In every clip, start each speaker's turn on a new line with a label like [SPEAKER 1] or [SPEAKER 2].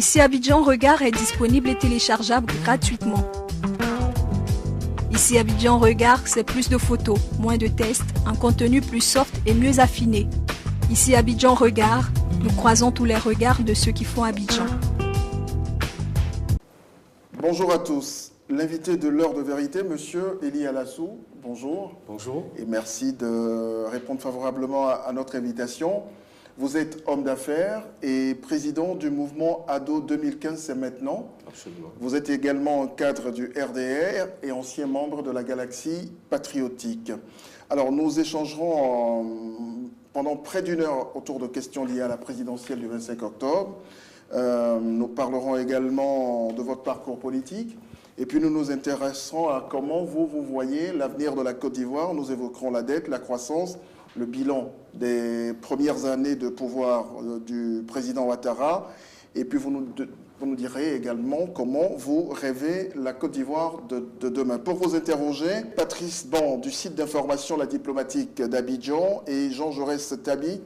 [SPEAKER 1] Ici Abidjan Regard est disponible et téléchargeable gratuitement. Ici Abidjan Regard, c'est plus de photos, moins de tests, un contenu plus soft et mieux affiné. Ici Abidjan Regard, nous croisons tous les regards de ceux qui font Abidjan.
[SPEAKER 2] Bonjour à tous. L'invité de l'heure de vérité, Monsieur Eli Alassou, bonjour.
[SPEAKER 3] Bonjour.
[SPEAKER 2] Et merci de répondre favorablement à notre invitation. Vous êtes homme d'affaires et président du mouvement ADO 2015, c'est maintenant.
[SPEAKER 3] Absolument.
[SPEAKER 2] Vous êtes également cadre du RDR et ancien membre de la Galaxie Patriotique. Alors, nous échangerons pendant près d'une heure autour de questions liées à la présidentielle du 25 octobre. Nous parlerons également de votre parcours politique. Et puis, nous nous intéresserons à comment vous voyez l'avenir de la Côte d'Ivoire. Nous évoquerons la dette, la croissance, le bilan des premières années de pouvoir du président Ouattara. Et puis, vous nous direz également comment vous rêvez la Côte d'Ivoire de demain. Pour vous interroger, Patrice Ban du site d'information La Diplomatique d'Abidjan et Jean Jaurès Tabi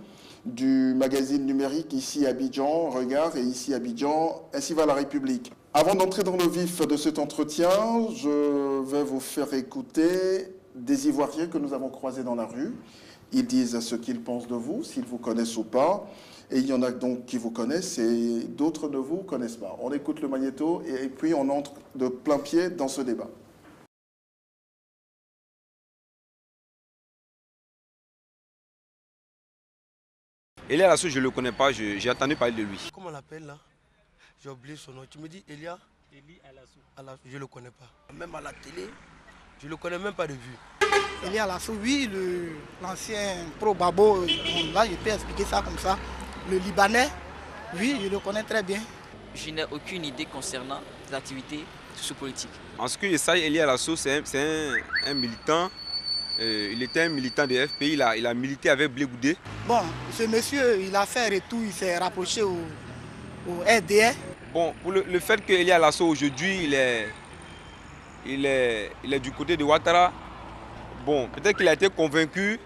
[SPEAKER 2] du magazine numérique Ici Abidjan Regard et Ici Abidjan, ainsi va la République. Avant d'entrer dans le vif de cet entretien, je vais vous faire écouter des Ivoiriens que nous avons croisés dans la rue. Ils disent ce qu'ils pensent de vous, s'ils vous connaissent ou pas. Et il y en a donc qui vous connaissent et d'autres ne vous connaissent pas. On écoute le magnéto et puis on entre de plein pied dans ce débat.
[SPEAKER 4] Elia Alassou, je ne le connais pas, j'ai entendu parler de lui.
[SPEAKER 5] Comment on l'appelle là? J'ai oublié son nom. Tu me dis Elia?
[SPEAKER 6] Eli Alassou.
[SPEAKER 5] Je ne le connais pas. Même à la télé, je ne le connais même pas de vue.
[SPEAKER 7] Eli Alassou, oui, l'ancien pro-Babo, là je peux expliquer ça comme ça. Le Libanais, oui, je le connais très bien.
[SPEAKER 6] Je n'ai aucune idée concernant les activités sociopolitiques.
[SPEAKER 4] En ce qui est ça, Elia Alassou, c'est un militant. Il était un militant de FPI, il a milité avec Blé Goudé.
[SPEAKER 7] Bon, ce monsieur, il a fait retour, il s'est rapproché au RDR.
[SPEAKER 4] Bon, pour le fait que Elia Alassou aujourd'hui, il est du côté de Ouattara. Bon, peut-être qu'il a été convaincu,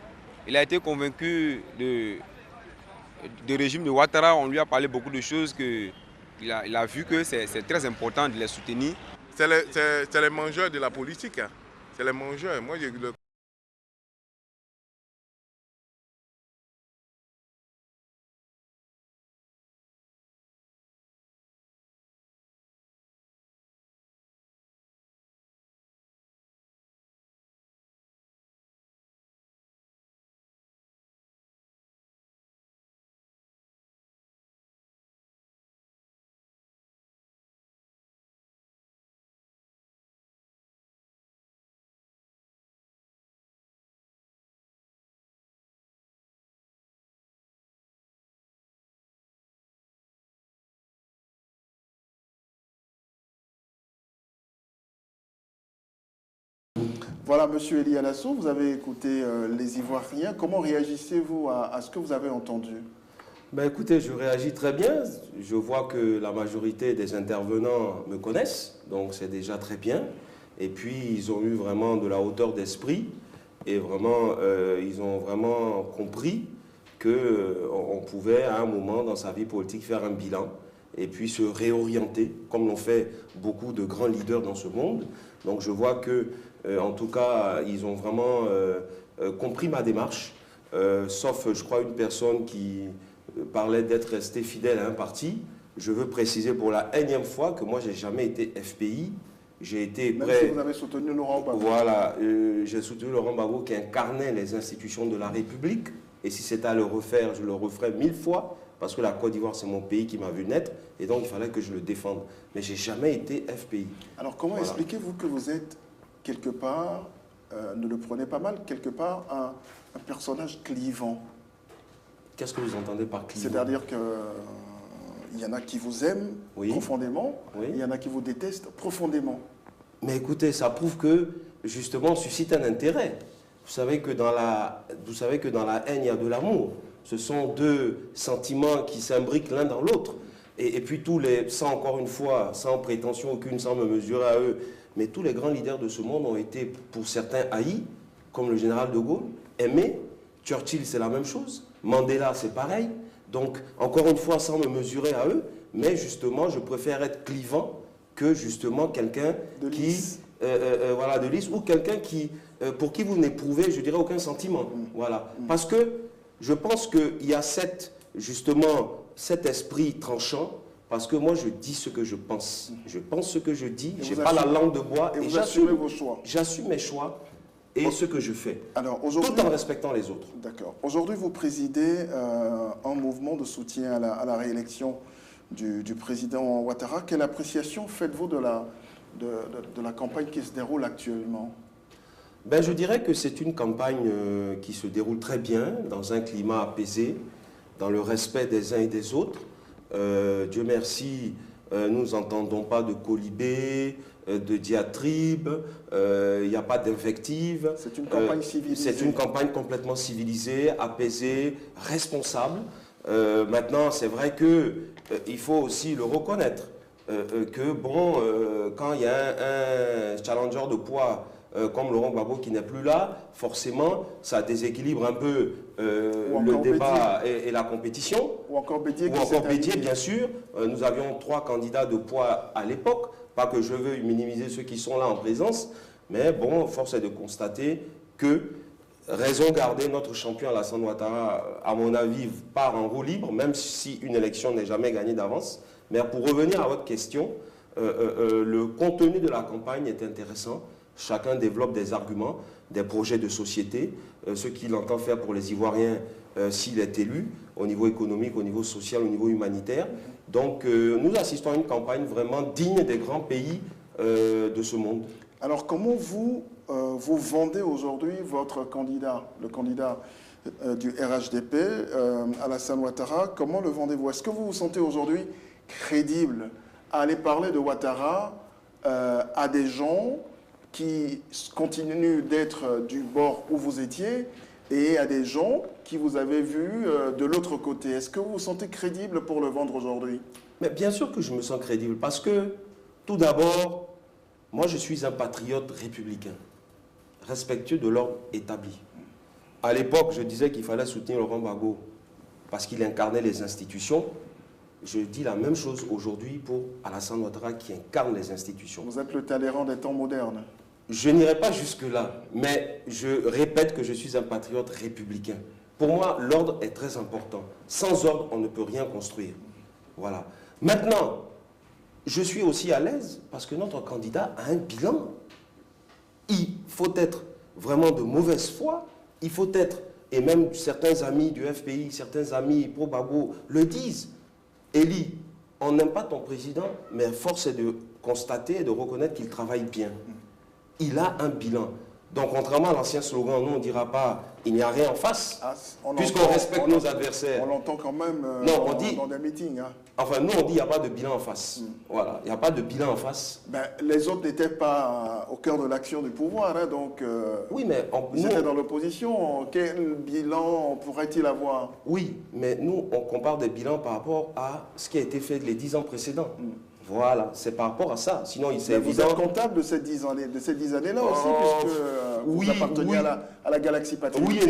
[SPEAKER 4] du régime de Ouattara. On lui a parlé beaucoup de choses, il a vu que c'est très important de les soutenir.
[SPEAKER 8] C'est les mangeurs de la politique, hein. C'est les mangeurs. Moi,
[SPEAKER 2] Voilà, Monsieur Eli Alassou, vous avez écouté les Ivoiriens. Comment réagissez-vous à ce que vous avez entendu?
[SPEAKER 3] Ben écoutez, je réagis très bien. Je vois que la majorité des intervenants me connaissent, donc c'est déjà très bien. Et puis, ils ont eu vraiment de la hauteur d'esprit et vraiment, ils ont vraiment compris qu'on pouvait, à un moment dans sa vie politique, faire un bilan et puis se réorienter, comme l'ont fait beaucoup de grands leaders dans ce monde. Donc, je vois que en tout cas, ils ont vraiment compris ma démarche, sauf, je crois, une personne qui parlait d'être resté fidèle à un parti. Je veux préciser pour la énième fois que moi, je n'ai jamais été FPI. J'ai été
[SPEAKER 2] Même
[SPEAKER 3] prêt...
[SPEAKER 2] si vous avez soutenu Laurent Gbagbo.
[SPEAKER 3] Voilà, j'ai soutenu Laurent Gbagbo qui incarnait les institutions de la République. Et si c'était à le refaire, je le referais 1000 fois, parce que la Côte d'Ivoire, c'est mon pays qui m'a vu naître, et donc il fallait que je le défende. Mais je n'ai jamais été FPI.
[SPEAKER 2] Alors, comment expliquez-vous que vous êtes quelque part, ne le prenez pas mal, quelque part un personnage clivant?
[SPEAKER 3] Qu'est-ce que vous entendez par clivant?
[SPEAKER 2] C'est-à-dire qu'il y en a qui vous aiment profondément, il y en a qui vous détestent profondément.
[SPEAKER 3] Mais écoutez, ça prouve que, justement, on suscite un intérêt. Vous savez que dans la haine, il y a de l'amour. Ce sont deux sentiments qui s'imbriquent l'un dans l'autre. Et puis encore une fois, sans prétention aucune, sans me mesurer à eux, mais tous les grands leaders de ce monde ont été, pour certains, haïs, comme le général de Gaulle, aimés. Churchill, c'est la même chose. Mandela, c'est pareil. Donc, encore une fois, sans me mesurer à eux, mais justement, je préfère être clivant que justement quelqu'un qui... voilà, de lisse, ou quelqu'un qui, pour qui vous n'éprouvez, je dirais, aucun sentiment. Voilà. Parce que je pense qu'il y a justement cet esprit tranchant, parce que moi, je dis ce que je pense. Je pense ce que je dis, je n'ai pas la langue de bois,
[SPEAKER 2] et j'assume vos choix.
[SPEAKER 3] J'assume mes choix et ce que je fais,
[SPEAKER 2] alors,
[SPEAKER 3] tout en respectant les autres.
[SPEAKER 2] D'accord. Aujourd'hui, vous présidez un mouvement de soutien à la réélection du président Ouattara. Quelle appréciation faites-vous de la campagne qui se déroule actuellement?
[SPEAKER 3] Ben, je dirais que c'est une campagne qui se déroule très bien, dans un climat apaisé, dans le respect des uns et des autres. Dieu merci, nous n'entendons pas de colibés, de diatribes, il n'y a pas d'invectives.
[SPEAKER 2] C'est une campagne civilisée.
[SPEAKER 3] C'est une campagne complètement civilisée, apaisée, responsable. Maintenant, c'est vrai qu'il faut aussi le reconnaître, que bon, quand il y a un challenger de poids comme Laurent Gbagbo qui n'est plus là, forcément, ça déséquilibre un peu le débat et la compétition.
[SPEAKER 2] Ou encore Bédier,
[SPEAKER 3] bien sûr. Nous avions 3 candidats de poids à l'époque. Pas que je veux minimiser ceux qui sont là en présence, mais bon, force est de constater que, raison gardée, notre champion Alassane Ouattara, à mon avis, part en roue libre, même si une élection n'est jamais gagnée d'avance. Mais pour revenir à votre question, le contenu de la campagne est intéressant. Chacun développe des arguments, des projets de société, ce qu'il entend faire pour les Ivoiriens s'il est élu, au niveau économique, au niveau social, au niveau humanitaire. Donc nous assistons à une campagne vraiment digne des grands pays de ce monde.
[SPEAKER 2] Alors comment vous vendez aujourd'hui votre candidat, le candidat du RHDP, Alassane Ouattara, comment le vendez-vous? Est-ce que vous vous sentez aujourd'hui crédible à aller parler de Ouattara à des gens qui continuent d'être du bord où vous étiez et à des gens qui vous avez vu de l'autre côté? Est-ce que vous vous sentez crédible pour le vendre aujourd'hui?
[SPEAKER 3] Mais bien sûr que je me sens crédible parce que, tout d'abord, moi je suis un patriote républicain, respectueux de l'ordre établi. À l'époque, je disais qu'il fallait soutenir Laurent Gbagbo parce qu'il incarnait les institutions. Je dis la même chose aujourd'hui pour Alassane Ouattara qui incarne les institutions.
[SPEAKER 2] Vous êtes le Talleyrand des temps modernes.
[SPEAKER 3] Je n'irai pas jusque-là, mais je répète que je suis un patriote républicain. Pour moi, l'ordre est très important. Sans ordre, on ne peut rien construire. Voilà. Maintenant, je suis aussi à l'aise parce que notre candidat a un bilan. Il faut être vraiment de mauvaise foi. Il faut être, et même certains amis du FPI, certains amis pro-Gbagbo le disent, Eli, on n'aime pas ton président, mais force est de constater et de reconnaître qu'il travaille bien. Il a un bilan. Donc, contrairement à l'ancien slogan, nous, on ne dira pas « il n'y a rien en face puisqu'on respecte nos adversaires.
[SPEAKER 2] On l'entend quand même dans des meetings. Hein.
[SPEAKER 3] Enfin, nous, on dit « il n'y a pas de bilan en face ». Voilà, il n'y a pas de bilan en face.
[SPEAKER 2] Ben, les autres n'étaient pas au cœur de l'action du pouvoir, hein, donc
[SPEAKER 3] oui, mais
[SPEAKER 2] ils étaient dans l'opposition. Quel bilan pourrait-il avoir?
[SPEAKER 3] Oui, mais nous, on compare des bilans par rapport à ce qui a été fait les 10 ans précédents. Voilà, c'est par rapport à ça. Sinon, il s'est évident...
[SPEAKER 2] Vous êtes comptable de ces 10 années-là aussi, puisque vous apparteniez à la galaxie patriotique.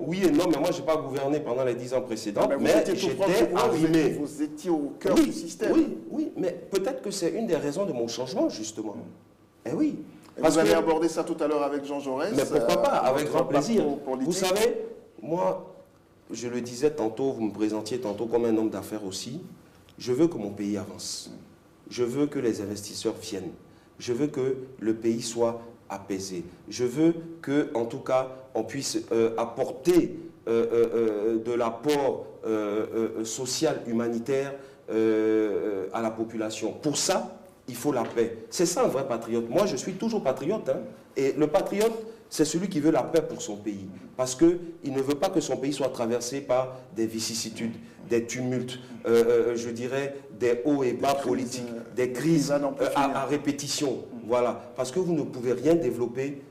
[SPEAKER 3] Oui et non, mais moi, je n'ai pas gouverné pendant les 10 ans précédents, mais j'étais arrimé.
[SPEAKER 2] Vous étiez au cœur du système.
[SPEAKER 3] Oui, mais peut-être que c'est une des raisons de mon changement, justement. Eh oui.
[SPEAKER 2] Vous allez aborder ça tout à l'heure avec Jean Jaurès.
[SPEAKER 3] Mais pourquoi pas, avec grand plaisir. Vous savez, moi, je le disais tantôt, vous me présentiez tantôt comme un homme d'affaires aussi, je veux que mon pays avance. Je veux que les investisseurs viennent. Je veux que le pays soit apaisé. Je veux que, en tout cas, on puisse apporter de l'apport social, humanitaire à la population. Pour ça, il faut la paix. C'est ça un vrai patriote. Moi, je suis toujours patriote. Hein. Et le patriote, c'est celui qui veut la paix pour son pays. Parce qu'il ne veut pas que son pays soit traversé par des vicissitudes, des tumultes, je dirais des hauts et bas politiques, des crises à répétition. Voilà. Parce que vous ne pouvez rien développer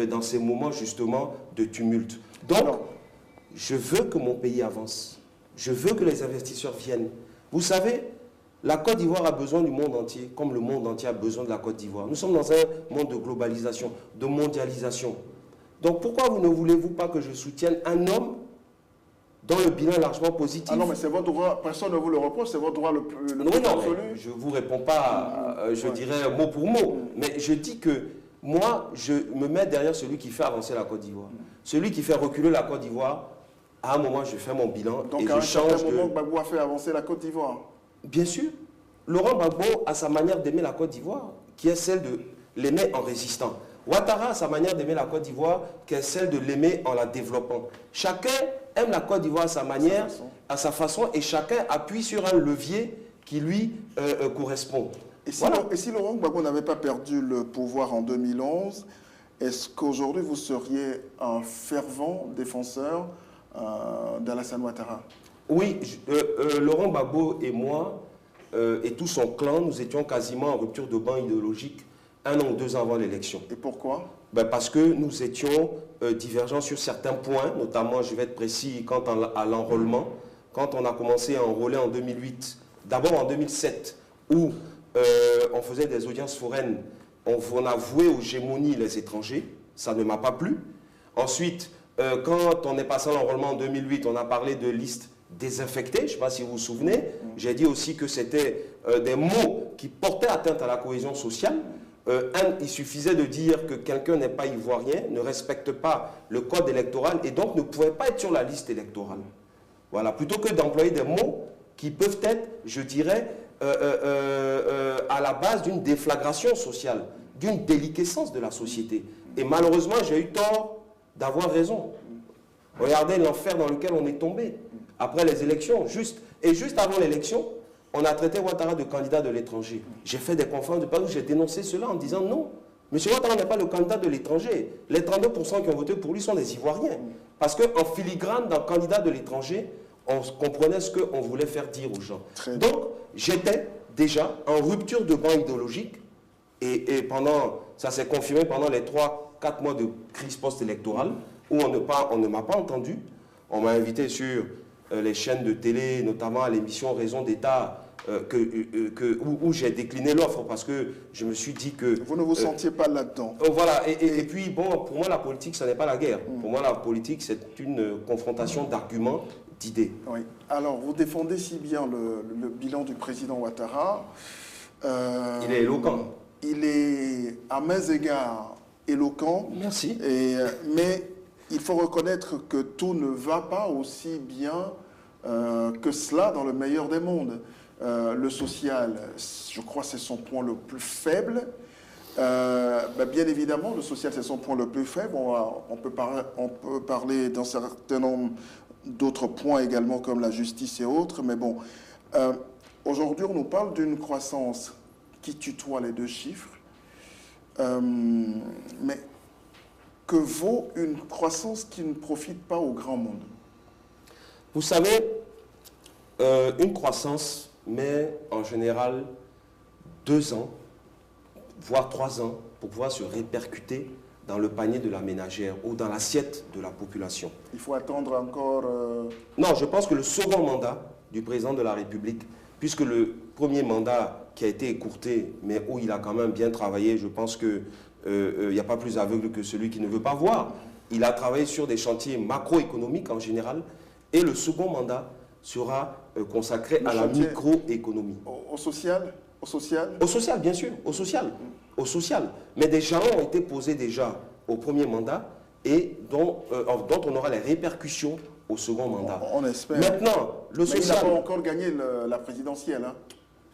[SPEAKER 3] dans ces moments justement de tumulte. Donc, je veux que mon pays avance. Je veux que les investisseurs viennent. Vous savez, la Côte d'Ivoire a besoin du monde entier, comme le monde entier a besoin de la Côte d'Ivoire. Nous sommes dans un monde de globalisation, de mondialisation. Donc pourquoi ne voulez-vous pas que je soutienne un homme dont le bilan est largement positif.
[SPEAKER 2] Ah non, mais c'est votre droit, personne ne vous le reproche, c'est votre droit le plus absolu.
[SPEAKER 3] Je ne vous réponds pas, je dirais mot pour mot, mais je dis que moi, je me mets derrière celui qui fait avancer la Côte d'Ivoire. Celui qui fait reculer la Côte d'Ivoire, à un moment, je fais mon bilan.
[SPEAKER 2] Donc,
[SPEAKER 3] et
[SPEAKER 2] à
[SPEAKER 3] je change.
[SPEAKER 2] un moment, Gbagbo a fait avancer la Côte d'Ivoire.
[SPEAKER 3] Bien sûr. Laurent Gbagbo a sa manière d'aimer la Côte d'Ivoire, qui est celle de l'aimer en résistant. Ouattara a sa manière d'aimer la Côte d'Ivoire, qui est celle de l'aimer en la développant. Chacun aime la Côte d'Ivoire à sa manière, à sa façon, et chacun appuie sur un levier qui lui correspond.
[SPEAKER 2] Et si Laurent Gbagbo n'avait pas perdu le pouvoir en 2011, est-ce qu'aujourd'hui vous seriez un fervent défenseur d'Alassane Ouattara?
[SPEAKER 3] Oui, Laurent Gbagbo et moi, et tout son clan, nous étions quasiment en rupture de banc idéologique 1 an ou 2 ans avant l'élection.
[SPEAKER 2] Et pourquoi?
[SPEAKER 3] Parce que nous étions divergents sur certains points, notamment, je vais être précis, quant à l'enrôlement. Quand on a commencé à enrôler en 2008, d'abord en 2007, où on faisait des audiences foraines, on a voué aux gémonies les étrangers, ça ne m'a pas plu. Ensuite, quand on est passé à l'enrôlement en 2008, on a parlé de listes désinfectées, je ne sais pas si vous vous souvenez. J'ai dit aussi que c'était des mots qui portaient atteinte à la cohésion sociale. Il suffisait de dire que quelqu'un n'est pas ivoirien, ne respecte pas le code électoral et donc ne pouvait pas être sur la liste électorale. Voilà, plutôt que d'employer des mots qui peuvent être, je dirais, à la base d'une déflagration sociale, d'une déliquescence de la société. Et malheureusement, j'ai eu tort d'avoir raison. Regardez l'enfer dans lequel on est tombé. Après les élections, juste avant l'élection, on a traité Ouattara de candidat de l'étranger. J'ai fait des conférences de presse où j'ai dénoncé cela en disant non. M. Ouattara n'est pas le candidat de l'étranger. Les 32% qui ont voté pour lui sont des Ivoiriens. Parce qu'en filigrane d'un candidat de l'étranger, on comprenait ce qu'on voulait faire dire aux gens. Donc, j'étais déjà en rupture de banc idéologique et ça s'est confirmé pendant les 3-4 mois de crise post-électorale où on ne m'a pas entendu. On m'a invité sur les chaînes de télé, notamment à l'émission Raison d'État, où j'ai décliné l'offre parce que je me suis dit que...
[SPEAKER 2] Vous ne vous sentiez pas là-dedans.
[SPEAKER 3] Voilà, et puis bon, pour moi la politique, ce n'est pas la guerre. Pour moi la politique, c'est une confrontation d'arguments, d'idées.
[SPEAKER 2] Oui. Alors, vous défendez si bien le bilan du président Ouattara.
[SPEAKER 3] Il est éloquent.
[SPEAKER 2] Il est à mains égards éloquent.
[SPEAKER 3] Merci.
[SPEAKER 2] Mais il faut reconnaître que tout ne va pas aussi bien que cela dans le meilleur des mondes. Le social, je crois, c'est son point le plus faible. Bien évidemment, le social, c'est son point le plus faible. On peut parler d'un certain nombre d'autres points également, comme la justice et autres. Mais bon, aujourd'hui, on nous parle d'une croissance qui tutoie les 2 chiffres. Mais que vaut une croissance qui ne profite pas au grand monde?
[SPEAKER 3] Vous savez, une croissance met en général 2 ans, voire 3 ans, pour pouvoir se répercuter dans le panier de la ménagère ou dans l'assiette de la population.
[SPEAKER 2] Il faut attendre encore...
[SPEAKER 3] Non, je pense que le second mandat du président de la République, puisque le premier mandat qui a été écourté, mais où il a quand même bien travaillé, je pense qu'il n'y a pas plus aveugle que celui qui ne veut pas voir. Il a travaillé sur des chantiers macroéconomiques en général, et le second mandat sera consacré à la microéconomie.
[SPEAKER 2] Au social? Au social?
[SPEAKER 3] Au social, bien sûr, au social. Au social. Mais des jalons ont été posés déjà au premier mandat et dont on aura les répercussions au second mandat.
[SPEAKER 2] On espère.
[SPEAKER 3] Maintenant, le social...
[SPEAKER 2] Mais il n'a pas encore gagné la présidentielle. Hein.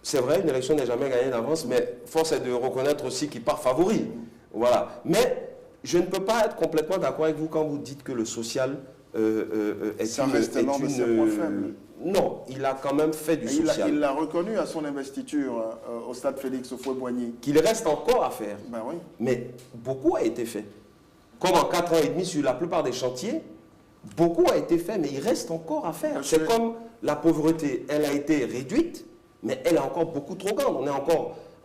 [SPEAKER 3] C'est vrai, une élection n'est jamais gagnée d'avance, mais force est de reconnaître aussi qu'il part favori. Voilà. Mais je ne peux pas être complètement d'accord avec vous quand vous dites que le social
[SPEAKER 2] ça reste l'un de ses points faibles.
[SPEAKER 3] Non, il a quand même fait du social.
[SPEAKER 2] Il l'a reconnu à son investiture au stade Félix Houphouët-Boigny.
[SPEAKER 3] Qu'il reste encore à faire.
[SPEAKER 2] Ben oui.
[SPEAKER 3] Mais beaucoup a été fait. Comme en 4 ans et demi sur la plupart des chantiers, beaucoup a été fait, mais il reste encore à faire. C'est comme la pauvreté, elle a été réduite, mais elle est encore beaucoup trop grande.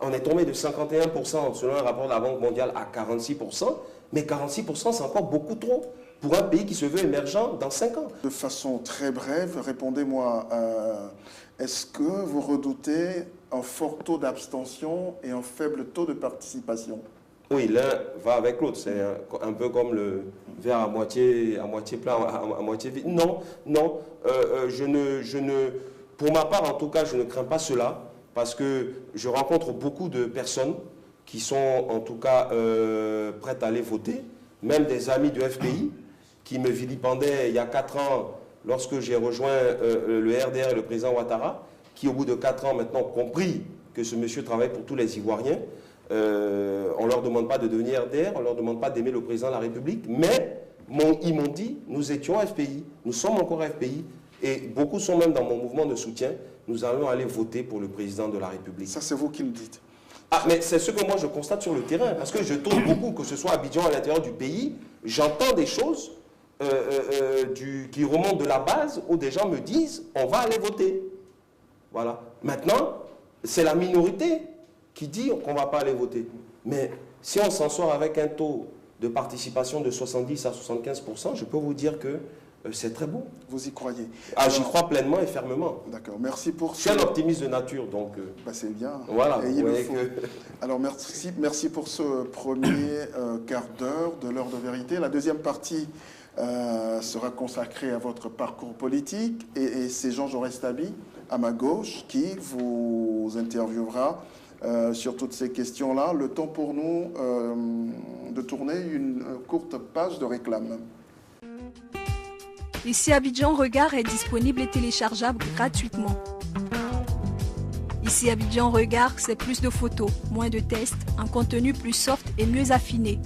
[SPEAKER 3] On est tombé de 51% selon un rapport de la Banque mondiale à 46%, mais 46% c'est encore beaucoup trop pour un pays qui se veut émergent dans 5 ans.
[SPEAKER 2] De façon très brève, répondez-moi, est-ce que vous redoutez un fort taux d'abstention et un faible taux de participation?
[SPEAKER 3] Oui, l'un va avec l'autre. C'est un peu comme le verre à moitié plein, à moitié vide. Non, non, pour ma part, en tout cas, je ne crains pas cela, parce que je rencontre beaucoup de personnes qui sont, en tout cas, prêtes à aller voter, même des amis du FPI, qui me vilipendaient il y a 4 ans, lorsque j'ai rejoint le RDR et le président Ouattara, qui, au bout de 4 ans, maintenant, ont compris que ce monsieur travaille pour tous les Ivoiriens. On ne leur demande pas de devenir RDR, on ne leur demande pas d'aimer le président de la République, mais ils m'ont dit, nous étions FPI, nous sommes encore FPI, et beaucoup sont même dans mon mouvement de soutien, nous allons aller voter pour le président de la République.
[SPEAKER 2] Ça, c'est vous qui le dites.
[SPEAKER 3] Ah, mais c'est ce que moi je constate sur le terrain, parce que je tourne beaucoup, que ce soit à Abidjan, à l'intérieur du pays, j'entends des choses qui remontent de la base, où des gens me disent, on va aller voter. Voilà. Maintenant, c'est la minorité qui dit qu'on ne va pas aller voter. Mais si on s'en sort avec un taux de participation de 70 à 75%, je peux vous dire que c'est très bon.
[SPEAKER 2] Vous y croyez?
[SPEAKER 3] Ah, j'y crois pleinement et fermement.
[SPEAKER 2] D'accord, merci pour
[SPEAKER 3] Je suis un optimiste de nature, donc...
[SPEAKER 2] Bah, c'est bien.
[SPEAKER 3] Voilà.
[SPEAKER 2] Et il le faut. Alors, merci pour ce premier quart d'heure de l'heure de vérité. La deuxième partie sera consacrée à votre parcours politique. Et c'est Jean Jaurès Tabi, à ma gauche, qui vous interviewera sur toutes ces questions-là. Le temps pour nous de tourner une courte page de réclame.
[SPEAKER 1] Ici Abidjan Regard est disponible et téléchargeable gratuitement. Ici Abidjan Regard, c'est plus de photos, moins de tests, un contenu plus soft et mieux affiné.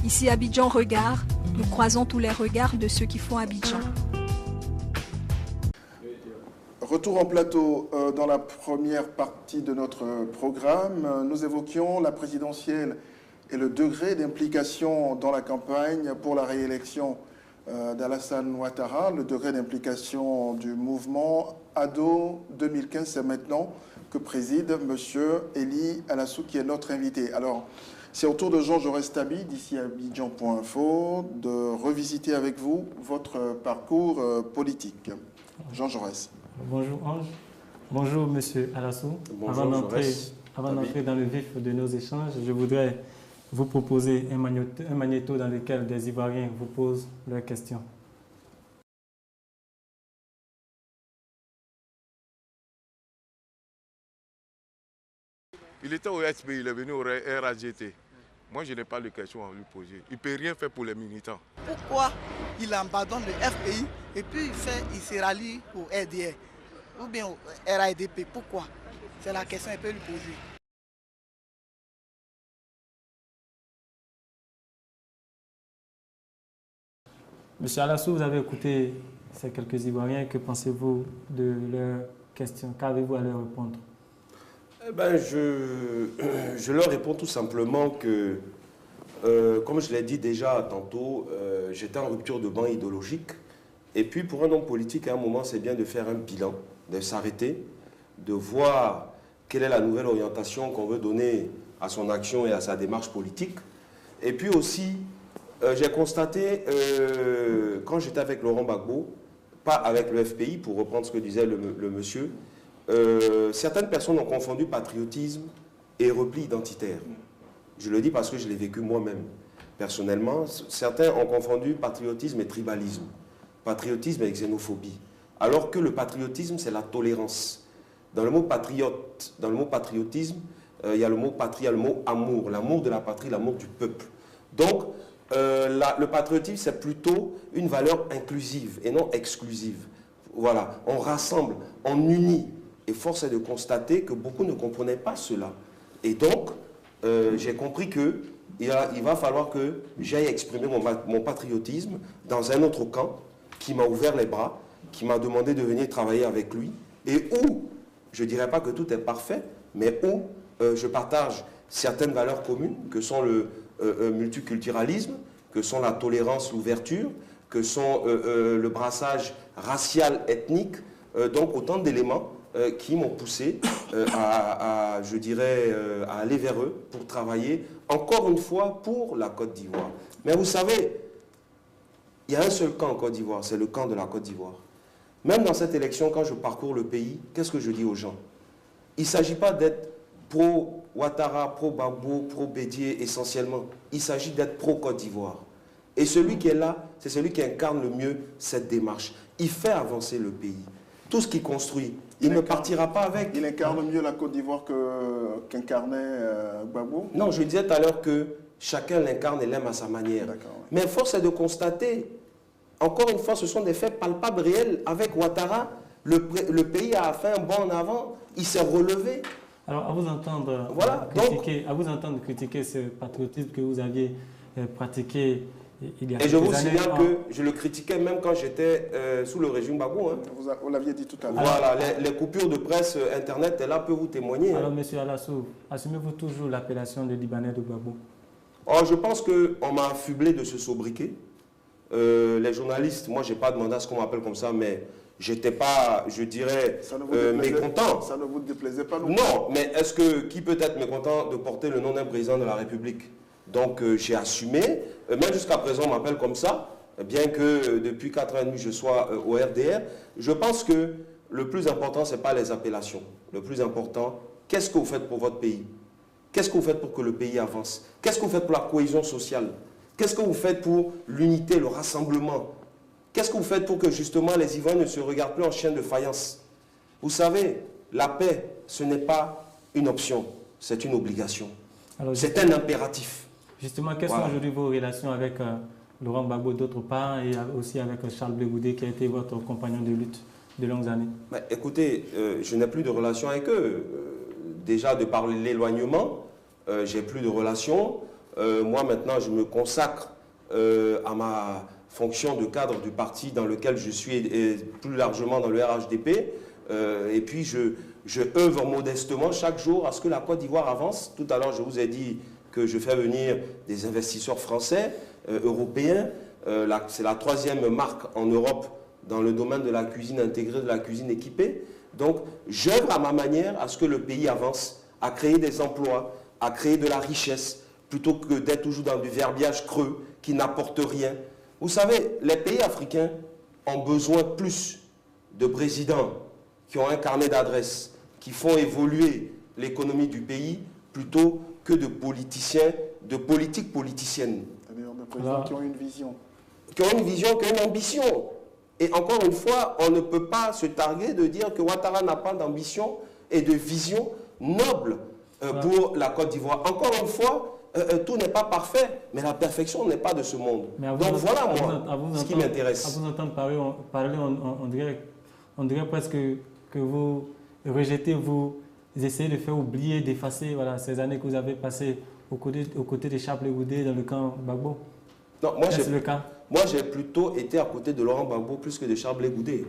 [SPEAKER 1] Ici Abidjan Regard, nous croisons tous les regards de ceux qui font Abidjan.
[SPEAKER 2] Retour en plateau. Dans la première partie de notre programme, nous évoquions la présidentielle et le degré d'implication dans la campagne pour la réélection d'Alassane Ouattara, le degré d'implication du mouvement ADO 2015, c'est maintenant que préside M. Elie Alassou, qui est notre invité. Alors, c'est au tour de Jean Jaurès Tabi, d'ici Abidjan.info, de revisiter avec vous votre parcours politique. Jean Jaurès.
[SPEAKER 9] Bonjour Ange. Bonjour M. Alassou.
[SPEAKER 3] Bonjour,
[SPEAKER 9] Avant d'entrer dans le vif de nos échanges, je voudrais vous proposer un magnéto dans lequel des Ivoiriens vous posent leurs questions.
[SPEAKER 8] Il était au SPI, il est venu au RAGT. Moi, je n'ai pas de questions à lui poser. Il ne peut rien faire pour les militants.
[SPEAKER 7] Pourquoi il abandonne le FPI et puis il se rallie au RDR ou bien au RADP? Pourquoi? C'est la question qu'il peut lui poser.
[SPEAKER 9] Monsieur Alassou, vous avez écouté ces quelques Ivoiriens. Que pensez-vous de leurs questions? Qu'avez-vous à leur répondre?
[SPEAKER 3] Eh ben, je leur réponds tout simplement que, comme je l'ai dit déjà tantôt, j'étais en rupture de banc idéologique. Et puis, pour un homme politique, à un moment, c'est bien de faire un bilan, de s'arrêter, de voir quelle est la nouvelle orientation qu'on veut donner à son action et à sa démarche politique. Et puis aussi, j'ai constaté, quand j'étais avec Laurent Gbagbo, pas avec le FPI, pour reprendre ce que disait le monsieur, certaines personnes ont confondu patriotisme et repli identitaire. Je le dis parce que je l'ai vécu moi-même. Personnellement, certains ont confondu patriotisme et tribalisme, patriotisme et xénophobie. Alors que le patriotisme, c'est la tolérance. Dans le mot patriote, dans le mot patriotisme, il y a le mot patrie, il y a le mot amour, l'amour de la patrie, l'amour du peuple. Donc, le patriotisme, c'est plutôt une valeur inclusive et non exclusive. Voilà, on rassemble, on unit. Et force est de constater que beaucoup ne comprenaient pas cela. Et donc, j'ai compris qu'il va falloir que j'aille exprimer mon patriotisme dans un autre camp qui m'a ouvert les bras, qui m'a demandé de venir travailler avec lui, et où, je ne dirais pas que tout est parfait, mais où je partage certaines valeurs communes, que sont le multiculturalisme, que sont la tolérance, l'ouverture, que sont le brassage racial, ethnique, donc autant d'éléments qui m'ont poussé à aller vers eux pour travailler, encore une fois, pour la Côte d'Ivoire. Mais vous savez, il y a un seul camp en Côte d'Ivoire, c'est le camp de la Côte d'Ivoire. Même dans cette élection, quand je parcours le pays, qu'est-ce que je dis aux gens? Il ne s'agit pas d'être pro Ouattara, pro-Gbagbo, pro-Bédié essentiellement. Il s'agit d'être pro-Côte d'Ivoire. Et celui qui est là, c'est celui qui incarne le mieux cette démarche. Il fait avancer le pays. Tout ce qu'il construit, il ne partira pas avec.
[SPEAKER 2] Il incarne mieux la Côte d'Ivoire qu'incarnait Gbagbo?
[SPEAKER 3] Non, je disais tout à l'heure que chacun l'incarne et l'aime à sa manière. Mais force est de constater, encore une fois, ce sont des faits palpables, réels. Avec Ouattara, le pays a fait un bond en avant, il s'est relevé.
[SPEAKER 9] Alors, à vous entendre,
[SPEAKER 3] voilà,
[SPEAKER 9] critiquer ce patriotisme que vous aviez pratiqué il y a quelques années.
[SPEAKER 3] Et je vous signale que je le critiquais même quand j'étais sous le régime Gbagbo. Hein.
[SPEAKER 2] Vous l'aviez dit tout à l'heure.
[SPEAKER 3] Voilà, les coupures de presse Internet, là, peuvent vous témoigner.
[SPEAKER 9] Alors, M. Alassou, assumez-vous toujours l'appellation de Libanais de Gbagbo?
[SPEAKER 3] Oh, je pense qu'on m'a affublé de ce sobriquet. Les journalistes, moi, je n'ai pas demandé à ce qu'on m'appelle comme ça, mais je n'étais pas, je dirais, mécontent.
[SPEAKER 2] Ça ne vous déplaisait pas non?
[SPEAKER 3] Non, mais est-ce que qui peut être mécontent de porter le nom d'un président de la République? Donc, j'ai assumé. Même jusqu'à présent, on m'appelle comme ça, bien que depuis 4 ans et demi, je sois au RDR. Je pense que le plus important, ce n'est pas les appellations. Le plus important, qu'est-ce que vous faites pour votre pays? Qu'est-ce que vous faites pour que le pays avance? Qu'est-ce que vous faites pour la cohésion sociale? Qu'est-ce que vous faites pour l'unité, le rassemblement? Qu'est-ce que vous faites pour que justement les Ivoiriens ne se regardent plus en chien de faïence? Vous savez, la paix, ce n'est pas une option, c'est une obligation. C'est un impératif.
[SPEAKER 9] Justement, quelles sont aujourd'hui vos relations avec Laurent Gbagbo d'autre part et aussi avec Charles Blé Goudé qui a été votre compagnon de lutte de longues années?
[SPEAKER 3] Écoutez, je n'ai plus de relation avec eux. Déjà, de par l'éloignement, j'ai plus de relations. Moi, maintenant, je me consacre à ma fonction de cadre du parti dans lequel je suis et plus largement dans le RHDP. Et puis, je œuvre modestement chaque jour à ce que la Côte d'Ivoire avance. Tout à l'heure, je vous ai dit que je fais venir des investisseurs français, européens. C'est la 3e marque en Europe dans le domaine de la cuisine intégrée, de la cuisine équipée. Donc, j'œuvre à ma manière à ce que le pays avance, à créer des emplois, à créer de la richesse, plutôt que d'être toujours dans du verbiage creux qui n'apporte rien. Vous savez, les pays africains ont besoin plus de présidents qui ont un carnet d'adresses, qui font évoluer l'économie du pays, plutôt que de politiciens, de politiques politiciennes.
[SPEAKER 2] C'est-à-dire de présidents qui ont une vision.
[SPEAKER 3] Qui ont une vision, qui ont une ambition. Et encore une fois, on ne peut pas se targuer de dire que Ouattara n'a pas d'ambition et de vision noble pour la Côte d'Ivoire. Encore une fois, tout n'est pas parfait, mais la perfection n'est pas de ce monde. Donc voilà, moi, ce qui m'intéresse.
[SPEAKER 9] À vous entendre parler on dirait presque que vous rejetez, vous essayez de faire oublier, d'effacer ces années que vous avez passées aux côtés de Charles Blé Goudé dans le camp Gbagbo.
[SPEAKER 3] Non, moi, j'ai plutôt été à côté de Laurent Gbagbo plus que de Charles Blé Goudé.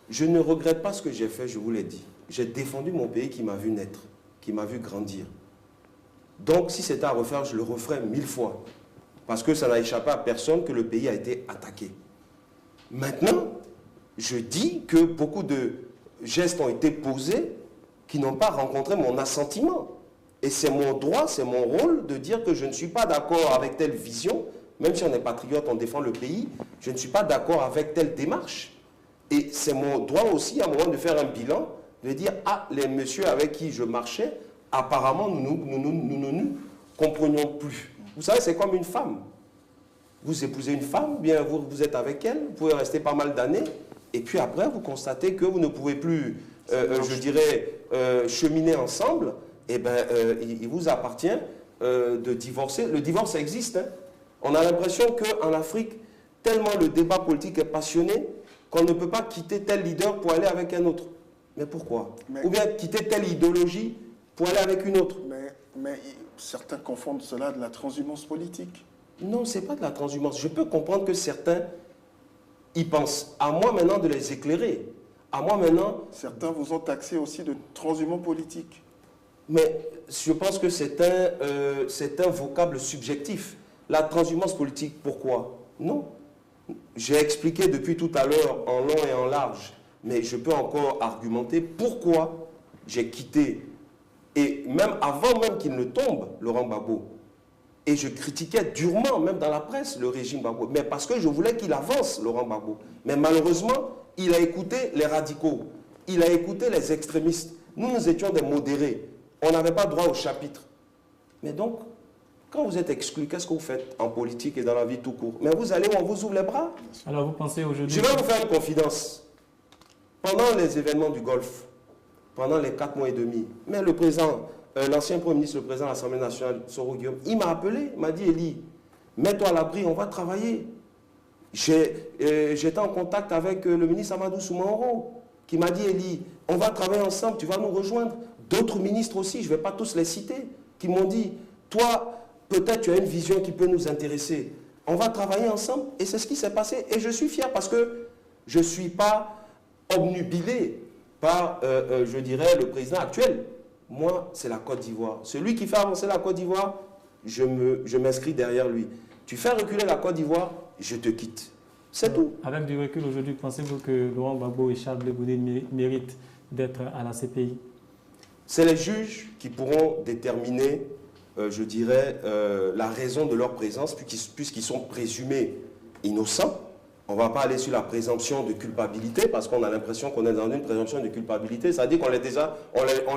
[SPEAKER 3] Je ne regrette pas ce que j'ai fait, je vous l'ai dit. J'ai défendu mon pays qui m'a vu naître, qui m'a vu grandir. Donc, si c'était à refaire, je le referais 1000 fois. Parce que ça n'a échappé à personne que le pays a été attaqué. Maintenant, je dis que beaucoup de gestes ont été posés qui n'ont pas rencontré mon assentiment. Et c'est mon droit, c'est mon rôle de dire que je ne suis pas d'accord avec telle vision. Même si on est patriote, on défend le pays, je ne suis pas d'accord avec telle démarche. Et c'est mon droit aussi, à un moment, de faire un bilan, de dire, ah, les messieurs avec qui je marchais, apparemment, nous ne nous comprenions plus. Vous savez, c'est comme une femme. Vous épousez une femme, bien vous êtes avec elle, vous pouvez rester pas mal d'années, et puis après, vous constatez que vous ne pouvez plus, je dirais, cheminer ensemble, et bien, il vous appartient de divorcer. Le divorce existe, hein. On a l'impression qu'en Afrique, tellement le débat politique est passionné qu'on ne peut pas quitter tel leader pour aller avec un autre. Mais pourquoi? Ou bien quitter telle idéologie pour aller avec une autre.
[SPEAKER 2] Mais certains confondent cela de la transhumance politique.
[SPEAKER 3] Non, ce n'est pas de la transhumance. Je peux comprendre que certains y pensent. À moi maintenant de les éclairer. À moi maintenant...
[SPEAKER 2] Certains vous ont taxé aussi de transhumant politique.
[SPEAKER 3] Mais je pense que c'est un vocable subjectif. La transhumance politique, pourquoi? Non. J'ai expliqué depuis tout à l'heure en long et en large, mais je peux encore argumenter pourquoi j'ai quitté, et même avant même qu'il ne tombe, Laurent Gbagbo. Et je critiquais durement, même dans la presse, le régime Gbagbo. Mais parce que je voulais qu'il avance, Laurent Gbagbo. Mais malheureusement, il a écouté les radicaux. Il a écouté les extrémistes. Nous étions des modérés. On n'avait pas droit au chapitre. Mais donc, quand vous êtes exclu, qu'est-ce que vous faites en politique et dans la vie tout court? Mais vous allez où on vous ouvre les bras?
[SPEAKER 9] Alors vous pensez aujourd'hui...
[SPEAKER 3] Je vais vous faire une confidence. Pendant les événements du Golfe, pendant les 4 mois et demi, mais le président, l'ancien Premier ministre, le président de l'Assemblée nationale, Soro Guillaume, il m'a appelé, il m'a dit, Eli, mets-toi à l'abri, on va travailler. J'étais en contact avec le ministre Amadou Soumaoro, qui m'a dit, Eli, on va travailler ensemble, tu vas nous rejoindre. D'autres ministres aussi, je ne vais pas tous les citer, qui m'ont dit, toi, peut-être tu as une vision qui peut nous intéresser. On va travailler ensemble, et c'est ce qui s'est passé. Et je suis fier parce que je ne suis pas obnubilé par, je dirais, le président actuel. Moi, c'est la Côte d'Ivoire. Celui qui fait avancer la Côte d'Ivoire, je m'inscris derrière lui. Tu fais reculer la Côte d'Ivoire, je te quitte. C'est tout.
[SPEAKER 9] Avec du recul aujourd'hui, pensez-vous que Laurent Gbagbo et Charles Blé Goudé méritent d'être à la CPI?
[SPEAKER 3] C'est les juges qui pourront déterminer, je dirais, la raison de leur présence, puisqu'ils sont présumés innocents. On ne va pas aller sur la présomption de culpabilité, parce qu'on a l'impression qu'on est dans une présomption de culpabilité. C'est-à-dire qu'on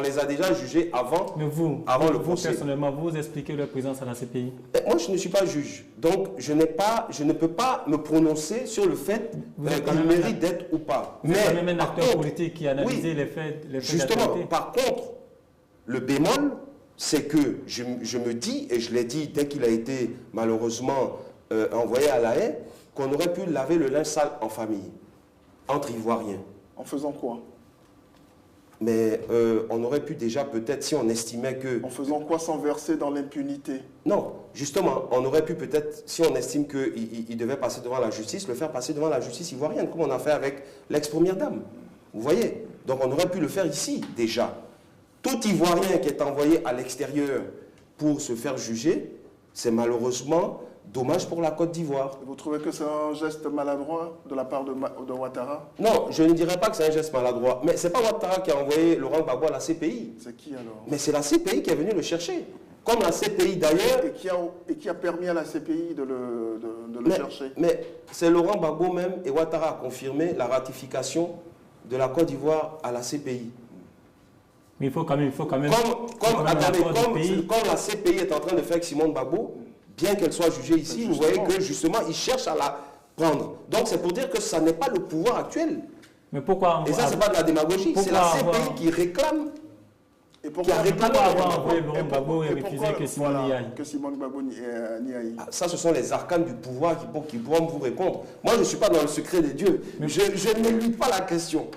[SPEAKER 3] les a déjà jugés avant, avant le procès.
[SPEAKER 9] Personnellement, vous expliquez leur présence à la CPI?
[SPEAKER 3] Moi, je ne suis pas juge. Donc, je ne peux pas me prononcer sur le fait qu'ils méritent d'être ou pas.
[SPEAKER 9] Mais quand même un acteur politique qui analyse les faits.
[SPEAKER 3] Justement, par contre, le bémol, c'est que je me dis, et je l'ai dit dès qu'il a été malheureusement envoyé à La Haye, qu'on aurait pu laver le linge sale en famille, entre Ivoiriens.
[SPEAKER 2] En faisant quoi?
[SPEAKER 3] Mais on aurait pu déjà peut-être, si on estimait que...
[SPEAKER 2] En faisant quoi sans verser dans l'impunité?
[SPEAKER 3] Non, justement, on aurait pu peut-être, si on estime qu'il devait passer devant la justice, le faire passer devant la justice ivoirienne, comme on a fait avec l'ex-première dame. Vous voyez? Donc on aurait pu le faire ici, déjà. Tout Ivoirien qui est envoyé à l'extérieur pour se faire juger, c'est malheureusement dommage pour la Côte d'Ivoire.
[SPEAKER 2] Vous trouvez que c'est un geste maladroit de la part de Ouattara?
[SPEAKER 3] Non, je ne dirais pas que c'est un geste maladroit. Mais ce n'est pas Ouattara qui a envoyé Laurent Gbagbo à la CPI.
[SPEAKER 2] C'est qui alors?
[SPEAKER 3] Mais c'est la CPI qui est venue le chercher. Comme la CPI d'ailleurs...
[SPEAKER 2] Et qui a permis à la CPI de le chercher? Mais
[SPEAKER 3] c'est Laurent Gbagbo même, et Ouattara a confirmé la ratification de la Côte d'Ivoire à la CPI.
[SPEAKER 9] Mais il faut quand même...
[SPEAKER 3] Comme la CPI est en train de faire avec Simone Gbagbo, bien qu'elle soit jugée ici, vous voyez que justement, ils cherchent à la prendre. Donc c'est pour dire que ça n'est pas le pouvoir actuel.
[SPEAKER 9] Mais pourquoi...
[SPEAKER 3] Et ça, c'est pas de la démagogie, c'est la CPI qui réclame.
[SPEAKER 2] Et pourquoi
[SPEAKER 9] avoir envoyé Laurent Gbagbo et refusé que Simone
[SPEAKER 2] n'y aille?
[SPEAKER 3] Ça, ce sont les arcanes du pouvoir qui pourront vous répondre. Moi, je ne suis pas dans le secret des dieux. Je n'élude pas la question.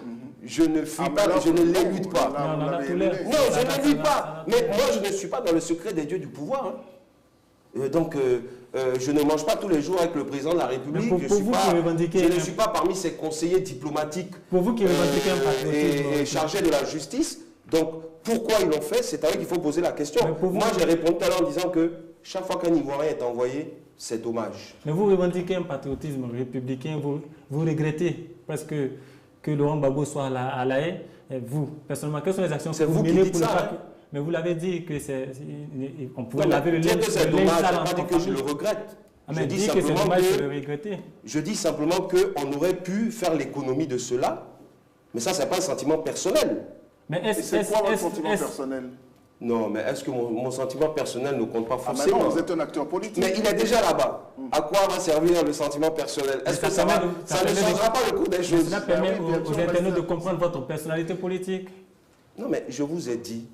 [SPEAKER 3] Je ne fuis pas, je ne l'élude pas.
[SPEAKER 9] Non,
[SPEAKER 3] je ne l'élude pas. Mais moi, je ne suis pas dans le secret des dieux du pouvoir. Donc, je ne mange pas tous les jours avec le président de la République. Je ne suis pas parmi ses conseillers diplomatiques et chargés de la justice. Donc, pourquoi ils l'ont fait? C'est à eux qu'il faut poser la question. Moi, j'ai répondu tout à l'heure en disant que chaque fois qu'un Ivoirien est envoyé, c'est dommage.
[SPEAKER 9] Mais vous revendiquez un patriotisme républicain, vous regrettez parce que Laurent Gbagbo soit à La Haye. Vous, personnellement, quelles sont les actions que vous menez pour ne pas... Mais vous l'avez dit que c'est... On pourrait laver le linge sale en
[SPEAKER 3] famille. Que je le regrette.
[SPEAKER 9] Je dis simplement que le regretter.
[SPEAKER 3] Je dis simplement qu'on aurait pu faire l'économie de cela, mais ça, ce n'est pas un sentiment personnel.
[SPEAKER 2] Mais c'est quoi votre sentiment personnel?
[SPEAKER 3] Non, mais est-ce que mon sentiment personnel ne compte pas forcément?
[SPEAKER 2] Maintenant, vous êtes un acteur politique.
[SPEAKER 3] Mais il est déjà là-bas. À quoi va servir le sentiment personnel? Est-ce que ça ne changera pas le cours des choses?
[SPEAKER 9] Ça permet aux internautes de comprendre votre personnalité politique.
[SPEAKER 3] Non, mais je vous ai dit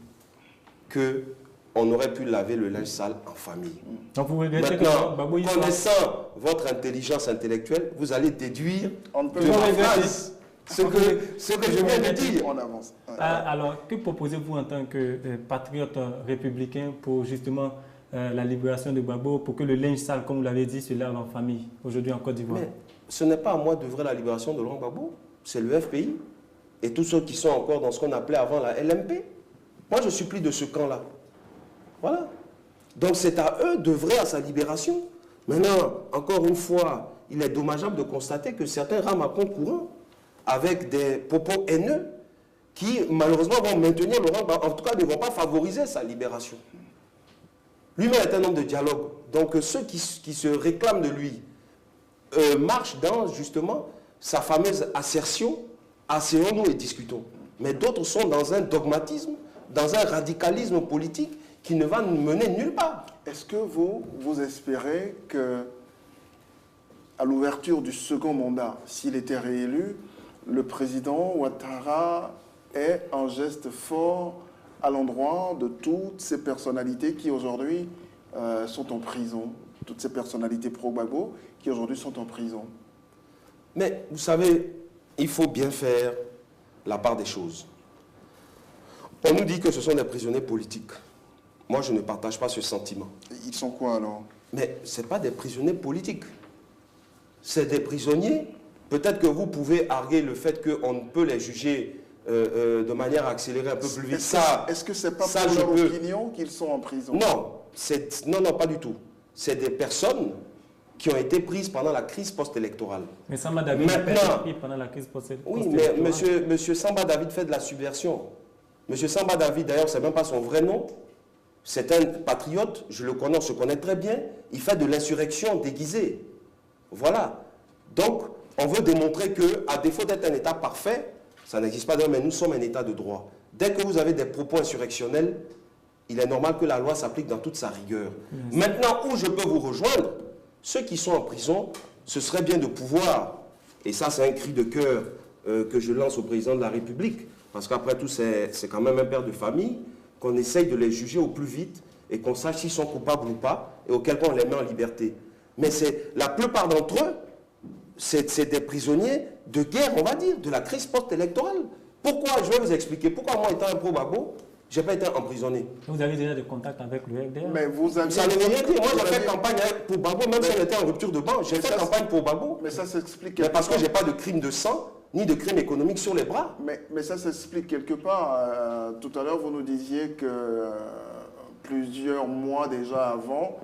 [SPEAKER 3] qu'on aurait pu laver le linge sale en famille.
[SPEAKER 9] Donc vous
[SPEAKER 3] maintenant, connaissant votre intelligence intellectuelle, vous allez déduire de ma phrase ce que je viens de dire.
[SPEAKER 2] On avance.
[SPEAKER 9] Alors, que proposez-vous en tant que patriote républicain pour justement la libération de Gbagbo, pour que le linge sale, comme vous l'avez dit, se lave en famille, aujourd'hui en Côte d'Ivoire?
[SPEAKER 3] Mais ce n'est pas à moi d'œuvrer la libération de Laurent Gbagbo, c'est le FPI et tous ceux qui sont encore dans ce qu'on appelait avant la LMP. Moi, je suis plus de ce camp-là. Voilà. Donc, c'est à eux d'œuvrer à sa libération. Maintenant, encore une fois, il est dommageable de constater que certains rament à compte courant avec des propos haineux qui, malheureusement, vont maintenir Laurent Gbagbo. En tout cas, ne vont pas favoriser sa libération. Lui-même est un homme de dialogue. Donc, ceux qui se réclament de lui marchent dans, justement, sa fameuse assertion « asseyons-nous et discutons ». Mais d'autres sont dans un dogmatisme, dans un radicalisme politique qui ne va nous mener nulle part.
[SPEAKER 2] Est-ce que vous espérez que, à l'ouverture du second mandat, s'il était réélu, le président Ouattara ait un geste fort à l'endroit de toutes ces personnalités qui aujourd'hui sont en prison, toutes ces personnalités pro-Gbagbo qui aujourd'hui sont en prison?
[SPEAKER 3] Mais vous savez, il faut bien faire la part des choses. On nous dit que ce sont des prisonniers politiques. Moi, je ne partage pas ce sentiment.
[SPEAKER 2] Ils sont quoi alors?
[SPEAKER 3] Mais ce n'est pas des prisonniers politiques. C'est des prisonniers. Peut-être que vous pouvez arguer le fait qu'on peut les juger de manière accélérée un peu plus vite.
[SPEAKER 2] Est-ce que ce n'est pas pour leur opinion qu'ils sont en prison?
[SPEAKER 3] Non, non, pas du tout. C'est des personnes qui ont été prises pendant la crise post-électorale.
[SPEAKER 9] Mais Samba David a été pris pendant la crise post-électorale.
[SPEAKER 3] Oui, mais monsieur Samba David fait de la subversion. Monsieur Samba David, d'ailleurs, ce n'est même pas son vrai nom. C'est un patriote, je le connais, on se connaît très bien. Il fait de l'insurrection déguisée. Voilà. Donc, on veut démontrer qu'à défaut d'être un État parfait, ça n'existe pas, mais nous sommes un État de droit. Dès que vous avez des propos insurrectionnels, il est normal que la loi s'applique dans toute sa rigueur. Maintenant, où je peux vous rejoindre, ceux qui sont en prison, ce serait bien de pouvoir, et ça c'est un cri de cœur que je lance au président de la République, parce qu'après tout c'est quand même un père de famille, qu'on essaye de les juger au plus vite et qu'on sache s'ils sont coupables ou pas, et auquel cas on les met en liberté. Mais la plupart d'entre eux, c'est des prisonniers de guerre, on va dire, de la crise post-électorale. Pourquoi? Je vais vous expliquer. Pourquoi moi, étant un pro-Gbagbo, je n'ai pas été emprisonné?
[SPEAKER 9] Vous avez déjà des contacts avec le RDR?
[SPEAKER 2] Mais vous avez...
[SPEAKER 3] Ça ne veut rien dire. Moi, j'ai fait campagne pour Gbagbo, même si on était en rupture de banc. J'ai fait campagne pour Gbagbo.
[SPEAKER 2] Mais ça s'explique
[SPEAKER 3] quelque part. Parce que je n'ai pas de crime de sang, ni de crime économique sur les bras.
[SPEAKER 2] Mais ça s'explique quelque part. Tout à l'heure, vous nous disiez que plusieurs mois déjà avant,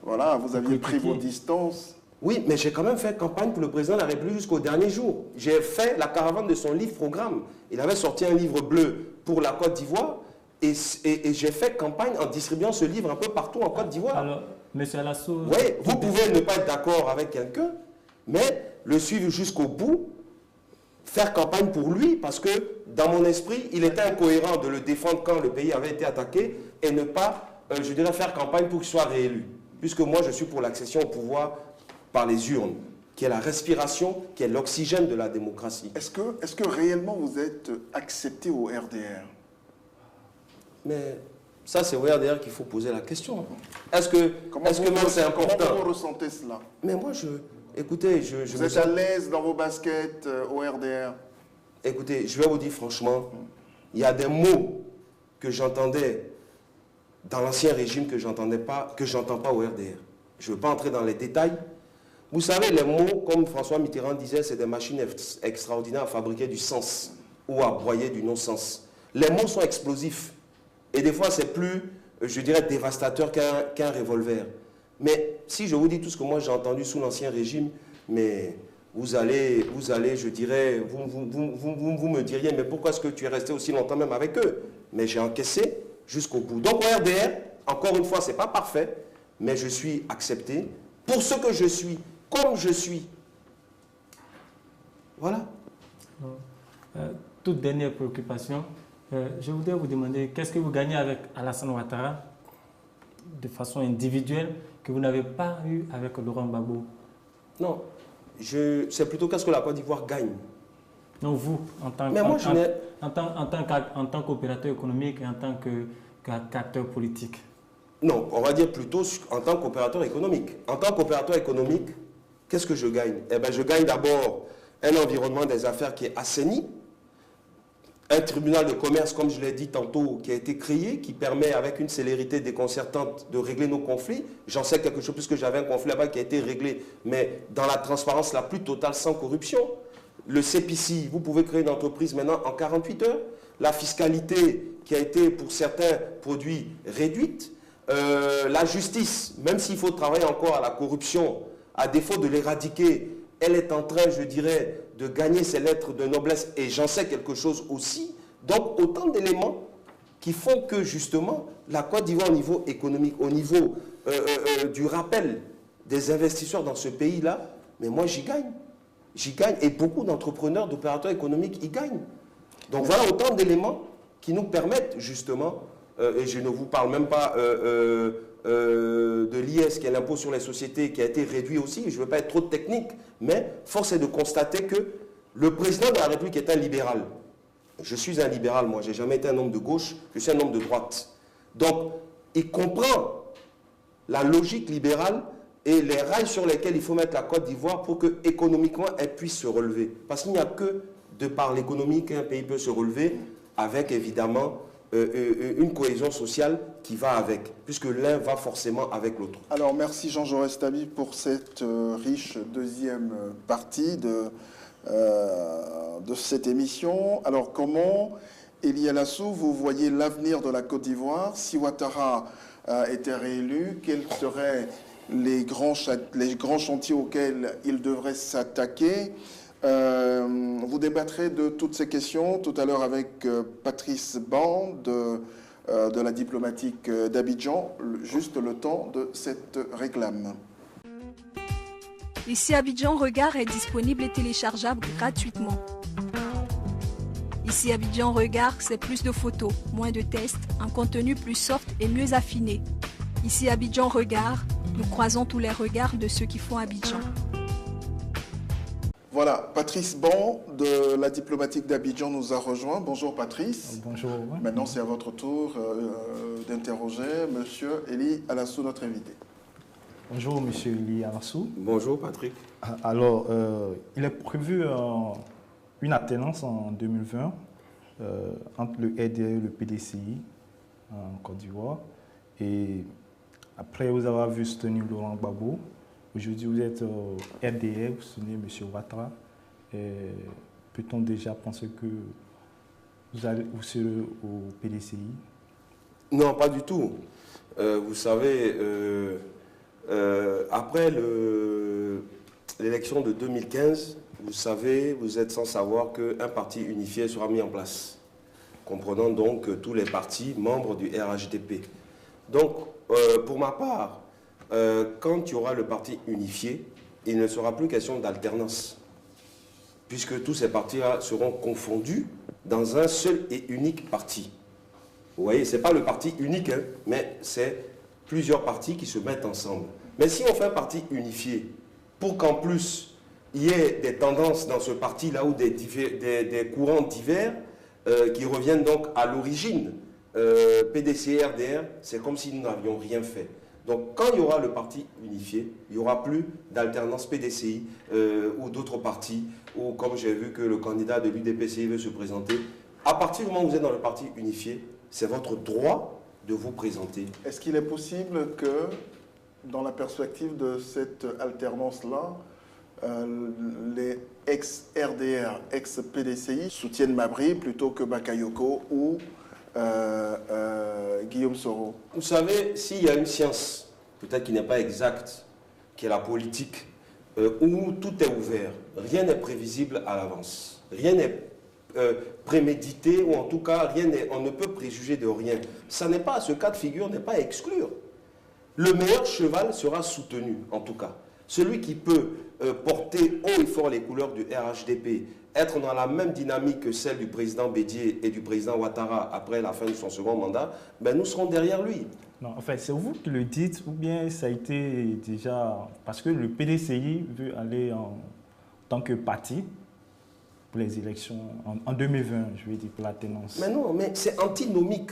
[SPEAKER 2] voilà, vous aviez pris vos distances.
[SPEAKER 3] Oui, mais j'ai quand même fait campagne pour le président de la République jusqu'au dernier jour. J'ai fait la caravane de son livre-programme. Il avait sorti un livre bleu pour la Côte d'Ivoire et j'ai fait campagne en distribuant ce livre un peu partout en Côte d'Ivoire.
[SPEAKER 9] Alors, M. Alasso...
[SPEAKER 3] Oui, vous pouvez ne pas être d'accord avec quelqu'un, mais le suivre jusqu'au bout, faire campagne pour lui, parce que dans mon esprit, il était incohérent de le défendre quand le pays avait été attaqué et ne pas, je dirais, faire campagne pour qu'il soit réélu. Puisque moi, je suis pour l'accession au pouvoir par les urnes, qui est la respiration, qui est l'oxygène de la démocratie.
[SPEAKER 2] Est-ce que réellement vous êtes accepté au RDR?
[SPEAKER 3] Mais ça, c'est au RDR qu'il faut poser la question. Est-ce que même c'est important?
[SPEAKER 2] Comment vous ressentez cela?
[SPEAKER 3] Mais moi, écoutez,
[SPEAKER 2] vous êtes à l'aise dans vos baskets au RDR?
[SPEAKER 3] Écoutez, je vais vous dire franchement, il y a des mots que j'entendais dans l'ancien régime que j'entends pas au RDR. Je ne veux pas entrer dans les détails. Vous savez, les mots, comme François Mitterrand disait, c'est des machines extraordinaires à fabriquer du sens ou à broyer du non-sens. Les mots sont explosifs. Et des fois, c'est plus, je dirais, dévastateur qu'un revolver. Mais si je vous dis tout ce que moi j'ai entendu sous l'ancien régime, mais vous allez, je dirais, vous me diriez, mais pourquoi est-ce que tu es resté aussi longtemps même avec eux? Mais j'ai encaissé jusqu'au bout. Donc au RDR, encore une fois, ce n'est pas parfait, mais je suis accepté pour ce que je suis, comme je suis. Voilà.
[SPEAKER 9] Toute dernière préoccupation, je voudrais vous demander, qu'est-ce que vous gagnez avec Alassane Ouattara de façon individuelle que vous n'avez pas eu avec Laurent Gbagbo?
[SPEAKER 3] Non, c'est plutôt qu'est-ce que la Côte d'Ivoire gagne.
[SPEAKER 9] Non, vous, en tant qu'opérateur économique et en tant qu'acteur politique.
[SPEAKER 3] Non, on va dire plutôt en tant qu'opérateur économique. En tant qu'opérateur économique, qu'est-ce que je gagne? Eh bien, je gagne d'abord un environnement des affaires qui est assaini, un tribunal de commerce, comme je l'ai dit tantôt, qui a été créé, qui permet avec une célérité déconcertante de régler nos conflits. J'en sais quelque chose puisque j'avais un conflit là-bas qui a été réglé, mais dans la transparence la plus totale, sans corruption. Le CPC, vous pouvez créer une entreprise maintenant en 48 heures. La fiscalité qui a été pour certains produits réduite. La justice, même s'il faut travailler encore à la corruption, à défaut de l'éradiquer, elle est en train, je dirais, de gagner ses lettres de noblesse, et j'en sais quelque chose aussi. Donc, autant d'éléments qui font que, justement, la Côte d'Ivoire au niveau économique, au niveau du rappel des investisseurs dans ce pays-là, mais moi, j'y gagne. J'y gagne, et beaucoup d'entrepreneurs, d'opérateurs économiques y gagnent. Donc, voilà autant d'éléments qui nous permettent, justement, et je ne vous parle même pas de l'IS, qui est l'impôt sur les sociétés, qui a été réduit aussi, je ne veux pas être trop technique, mais force est de constater que le président de la République est un libéral. Je suis un libéral, moi, je n'ai jamais été un homme de gauche, je suis un homme de droite. Donc, il comprend la logique libérale et les rails sur lesquels il faut mettre la Côte d'Ivoire pour que économiquement elle puisse se relever. Parce qu'il n'y a que de par l'économie qu'un pays peut se relever, avec évidemment une cohésion sociale qui va avec, puisque l'un va forcément avec l'autre.
[SPEAKER 2] Alors merci Jean Jaurès Tabi pour cette riche deuxième partie de cette émission. Alors comment, Elie Alassou, vous voyez l'avenir de la Côte d'Ivoire si Ouattara était réélu? Quels seraient les grands chantiers auxquels il devrait s'attaquer? Vous débattrez de toutes ces questions tout à l'heure avec Patrice Ban de la diplomatique d'Abidjan, juste le temps de cette réclame.
[SPEAKER 1] Ici Abidjan Regard est disponible et téléchargeable gratuitement. Ici Abidjan Regard, c'est plus de photos, moins de tests, un contenu plus soft et mieux affiné. Ici Abidjan Regard, nous croisons tous les regards de ceux qui font Abidjan.
[SPEAKER 2] Voilà, Patrice Ban de la diplomatique d'Abidjan nous a rejoint. Bonjour Patrice.
[SPEAKER 9] Bonjour.
[SPEAKER 2] Maintenant c'est à votre tour d'interroger Monsieur Elie Alassou, notre invité.
[SPEAKER 9] Bonjour Monsieur Elie Alassou.
[SPEAKER 3] Bonjour Patrick.
[SPEAKER 9] Alors, il est prévu une alternance en 2020 entre le RDE et le PDCI en Côte d'Ivoire. Et après vous avoir vu soutenir Laurent Gbagbo, aujourd'hui vous êtes au RDE, vous soutenez M. Ouattara. Peut-on déjà penser que vous serez au PDCI?
[SPEAKER 3] Non, pas du tout. Vous savez, après l'élection de 2015, vous savez, vous êtes sans savoir qu'un parti unifié sera mis en place, comprenant donc tous les partis membres du RHDP. Donc, pour ma part, quand il y aura le parti unifié, il ne sera plus question d'alternance, puisque tous ces partis-là seront confondus dans un seul et unique parti. Vous voyez, ce n'est pas le parti unique, hein, mais c'est plusieurs partis qui se mettent ensemble. Mais si on fait un parti unifié, pour qu'en plus il y ait des tendances dans ce parti-là ou des courants divers qui reviennent donc à l'origine, PDC, RDR, c'est comme si nous n'avions rien fait. Donc quand il y aura le parti unifié, il n'y aura plus d'alternance PDCI ou d'autres partis, ou comme j'ai vu que le candidat de l'UDPCI veut se présenter. À partir du moment où vous êtes dans le parti unifié, c'est votre droit de vous présenter.
[SPEAKER 2] Est-ce qu'il est possible que, dans la perspective de cette alternance-là, les ex-RDR, ex-PDCI soutiennent Mabry plutôt que Bakayoko ou Guillaume Soro?
[SPEAKER 3] Vous savez, s'il y a une science, peut-être qui n'est pas exacte, qui est la politique, où tout est ouvert, rien n'est prévisible à l'avance, rien n'est prémédité, ou en tout cas, on ne peut préjuger de rien. Ça n'est pas, ce cas de figure n'est pas à exclure. Le meilleur cheval sera soutenu, en tout cas. Celui qui peut porter haut et fort les couleurs du RHDP, être dans la même dynamique que celle du président Bédié et du président Ouattara après la fin de son second mandat, ben nous serons derrière lui.
[SPEAKER 9] Non, en fait, c'est vous qui le dites, ou bien ça a été déjà... Parce que le PDCI veut aller en tant que parti pour les élections en 2020, je vais dire, pour la tenance.
[SPEAKER 3] Mais non, mais c'est antinomique.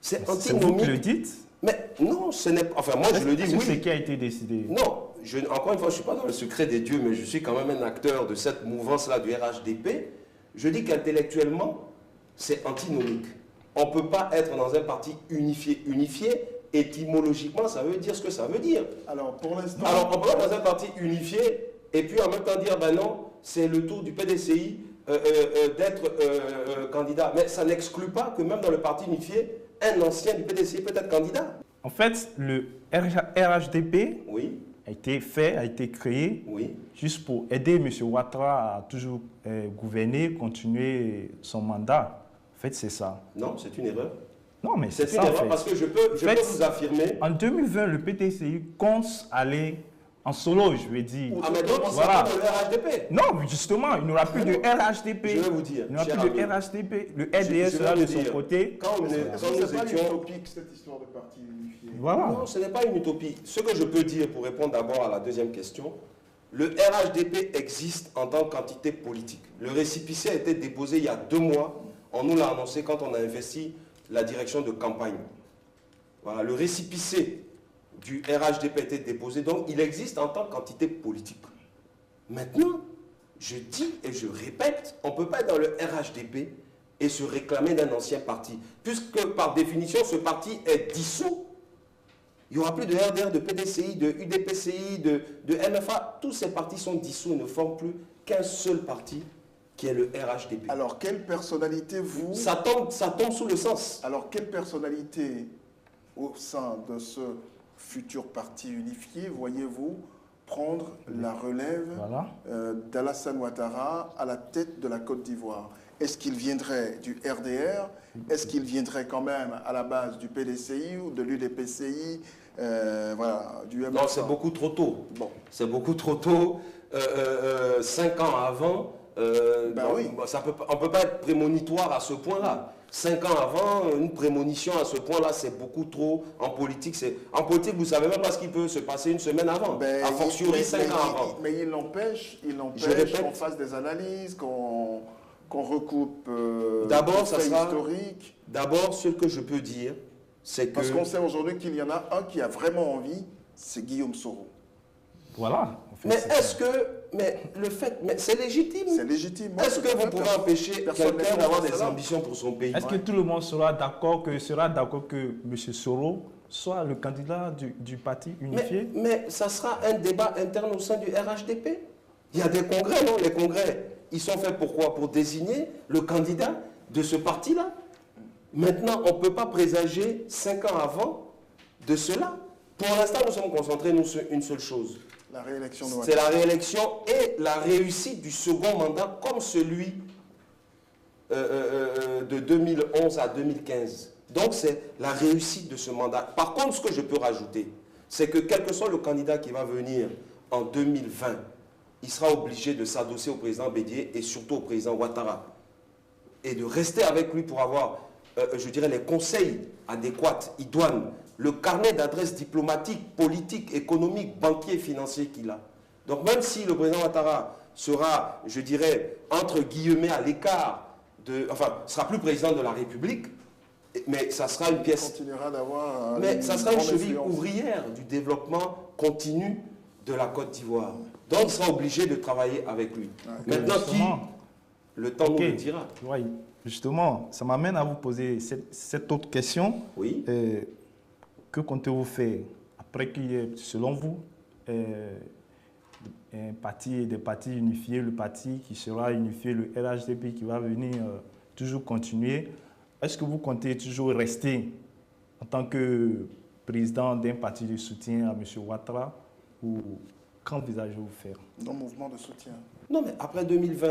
[SPEAKER 3] C'est antinomique.
[SPEAKER 9] C'est vous qui le dites?
[SPEAKER 3] Mais non, ce n'est pas... Enfin, moi, je le dis, oui.
[SPEAKER 9] C'est ce qui a été décidé?
[SPEAKER 3] Non, encore une fois, je ne suis pas dans le secret des dieux, mais je suis quand même un acteur de cette mouvance-là du RHDP. Je dis qu'intellectuellement, c'est antinomique. On ne peut pas être dans un parti unifié. Unifié, étymologiquement, ça veut dire ce que ça veut dire.
[SPEAKER 2] Alors, pour l'instant...
[SPEAKER 3] Alors, on peut être dans un parti unifié et puis en même temps dire, ben non, c'est le tour du PDCI d'être candidat. Mais ça n'exclut pas que même dans le parti unifié, un ancien du PDCI peut être candidat.
[SPEAKER 9] En fait, le RHDP
[SPEAKER 3] oui.
[SPEAKER 9] a été créé
[SPEAKER 3] oui.
[SPEAKER 9] juste pour aider M. Ouattara à toujours gouverner, continuer son mandat. En fait, c'est ça.
[SPEAKER 3] Non, c'est une erreur.
[SPEAKER 9] Non, mais c'est
[SPEAKER 3] une erreur parce que je peux vous affirmer...
[SPEAKER 9] En 2020, le PDCI compte aller
[SPEAKER 10] en solo, je vais dire.
[SPEAKER 3] Ah, mais donc,
[SPEAKER 10] voilà.
[SPEAKER 3] c'est pas de RHDP.
[SPEAKER 10] Non, justement, il n'y aura plus de RHDP.
[SPEAKER 3] Je vais vous dire.
[SPEAKER 10] Il n'y aura plus de RHDP. Le RDS sera de son côté.
[SPEAKER 3] Quand nous étions...
[SPEAKER 2] utopique, cette histoire de parti unifié.
[SPEAKER 10] Voilà.
[SPEAKER 3] Non, ce n'est pas une utopie. Ce que je peux dire pour répondre d'abord à la deuxième question, le RHDP existe en tant qu'entité politique. Le récépissé a été déposé il y a 2 mois. On nous l'a annoncé quand on a investi la direction de campagne. Voilà, le récépissé du RHDP a été déposé, donc il existe en tant qu'entité politique. Maintenant, je dis et je répète, on ne peut pas être dans le RHDP et se réclamer d'un ancien parti, puisque par définition, ce parti est dissous. Il n'y aura plus de RDR, de PDCI, de UDPCI, de MFA. Tous ces partis sont dissous et ne forment plus qu'un seul parti, qui est le RHDP.
[SPEAKER 2] Alors, quelle personnalité vous...
[SPEAKER 3] Ça tombe sous le sens.
[SPEAKER 2] Alors, quelle personnalité au sein de ce futur parti unifié voyez-vous prendre la relève d'Alassane Ouattara à la tête de la Côte d'Ivoire? Est-ce qu'il viendrait du RDR? Est-ce qu'il viendrait quand même à la base du PDCI ou de l'UDPCI, voilà, du MFA?
[SPEAKER 3] Non, c'est beaucoup trop tôt. Bon, c'est beaucoup trop tôt. 5 ans avant,
[SPEAKER 2] oui.
[SPEAKER 3] On ne peut pas être prémonitoire à ce point-là. 5 ans avant, une prémonition à ce point-là, c'est beaucoup trop. En politique, vous ne savez même pas ce qui peut se passer une semaine avant. A fortiori, 5 ans avant.
[SPEAKER 2] Mais il n'empêche qu'on fasse des analyses, qu'on recoupe
[SPEAKER 3] d'abord,
[SPEAKER 2] ça sera historique.
[SPEAKER 3] D'abord, ce que je peux dire, c'est que...
[SPEAKER 2] Parce qu'on sait aujourd'hui qu'il y en a un qui a vraiment envie, c'est Guillaume Soro.
[SPEAKER 10] Voilà.
[SPEAKER 3] Mais est-ce que... Mais le fait... Mais c'est légitime.
[SPEAKER 2] C'est légitime.
[SPEAKER 3] Est-ce que vous pouvez empêcher quelqu'un d'avoir des ambitions pour son pays?
[SPEAKER 10] Est-ce que tout le monde sera d'accord que M. Soro soit le candidat du parti unifié?
[SPEAKER 3] Mais ça sera un débat interne au sein du RHDP. Il y a des congrès, non? Les congrès, ils sont faits pour quoi? Pour désigner le candidat de ce parti-là. Maintenant, on ne peut pas présager 5 ans avant de cela. Pour l'instant, nous sommes concentrés sur une seule chose.
[SPEAKER 2] La réélection de Ouattara.
[SPEAKER 3] C'est la réélection et la réussite du second mandat comme celui de 2011 à 2015. Donc, c'est la réussite de ce mandat. Par contre, ce que je peux rajouter, c'est que quel que soit le candidat qui va venir en 2020, il sera obligé de s'adosser au président Bédié et surtout au président Ouattara. Et de rester avec lui pour avoir, je dirais, les conseils adéquats, idoines, le carnet d'adresses diplomatiques, politiques, économiques, banquiers, financiers qu'il a. Donc même si le président Ouattara sera, je dirais, entre guillemets à l'écart, sera plus président de la République, mais ça sera une pièce...
[SPEAKER 2] continuera d'avoir...
[SPEAKER 3] Mais ça sera une cheville ouvrière du développement continu de la Côte d'Ivoire. Donc il sera obligé de travailler avec lui. Ouais. Maintenant, le temps nous le dira.
[SPEAKER 10] Oui. Justement, ça m'amène à vous poser cette autre question.
[SPEAKER 3] Oui.
[SPEAKER 10] Que comptez-vous faire après qu'il y ait, selon vous, des partis unifiés, le parti qui sera unifié, le RHDP qui va venir toujours continuer? Est-ce que vous comptez toujours rester en tant que président d'un parti de soutien à M. Ouattara ou qu'envisagez-vous faire?
[SPEAKER 2] Dans le mouvement de soutien.
[SPEAKER 3] Non, mais après 2020,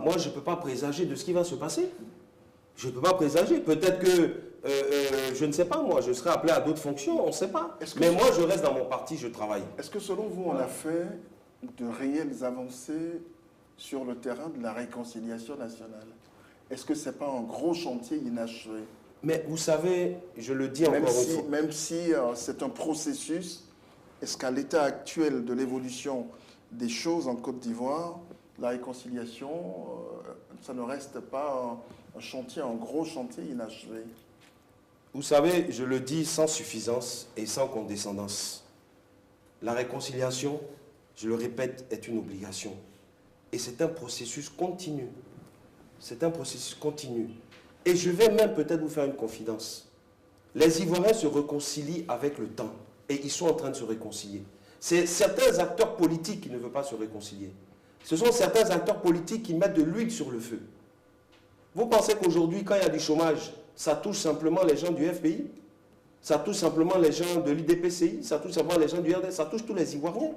[SPEAKER 3] moi, je ne peux pas présager de ce qui va se passer. Je ne peux pas présager. Peut-être que, je ne sais pas, moi, je serai appelé à d'autres fonctions, on ne sait pas. Mais moi, je reste dans mon parti, je travaille.
[SPEAKER 2] Est-ce que selon vous, on a fait de réelles avancées sur le terrain de la réconciliation nationale? Est-ce que ce n'est pas un gros chantier inachevé?
[SPEAKER 3] Mais vous savez, je le dis encore une fois.
[SPEAKER 2] Même si c'est un processus, est-ce qu'à l'état actuel de l'évolution des choses en Côte d'Ivoire, la réconciliation, ça ne reste pas un chantier, un gros chantier inachevé?
[SPEAKER 3] Vous savez, je le dis sans suffisance et sans condescendance. La réconciliation, je le répète, est une obligation. Et c'est un processus continu. C'est un processus continu. Et je vais même peut-être vous faire une confidence. Les Ivoiriens se réconcilient avec le temps. Et ils sont en train de se réconcilier. C'est certains acteurs politiques qui ne veulent pas se réconcilier. Ce sont certains acteurs politiques qui mettent de l'huile sur le feu. Vous pensez qu'aujourd'hui, quand il y a du chômage, ça touche simplement les gens du FPI? Ça touche simplement les gens de l'IDPCI? Ça touche simplement les gens du RD? Ça touche tous les Ivoiriens.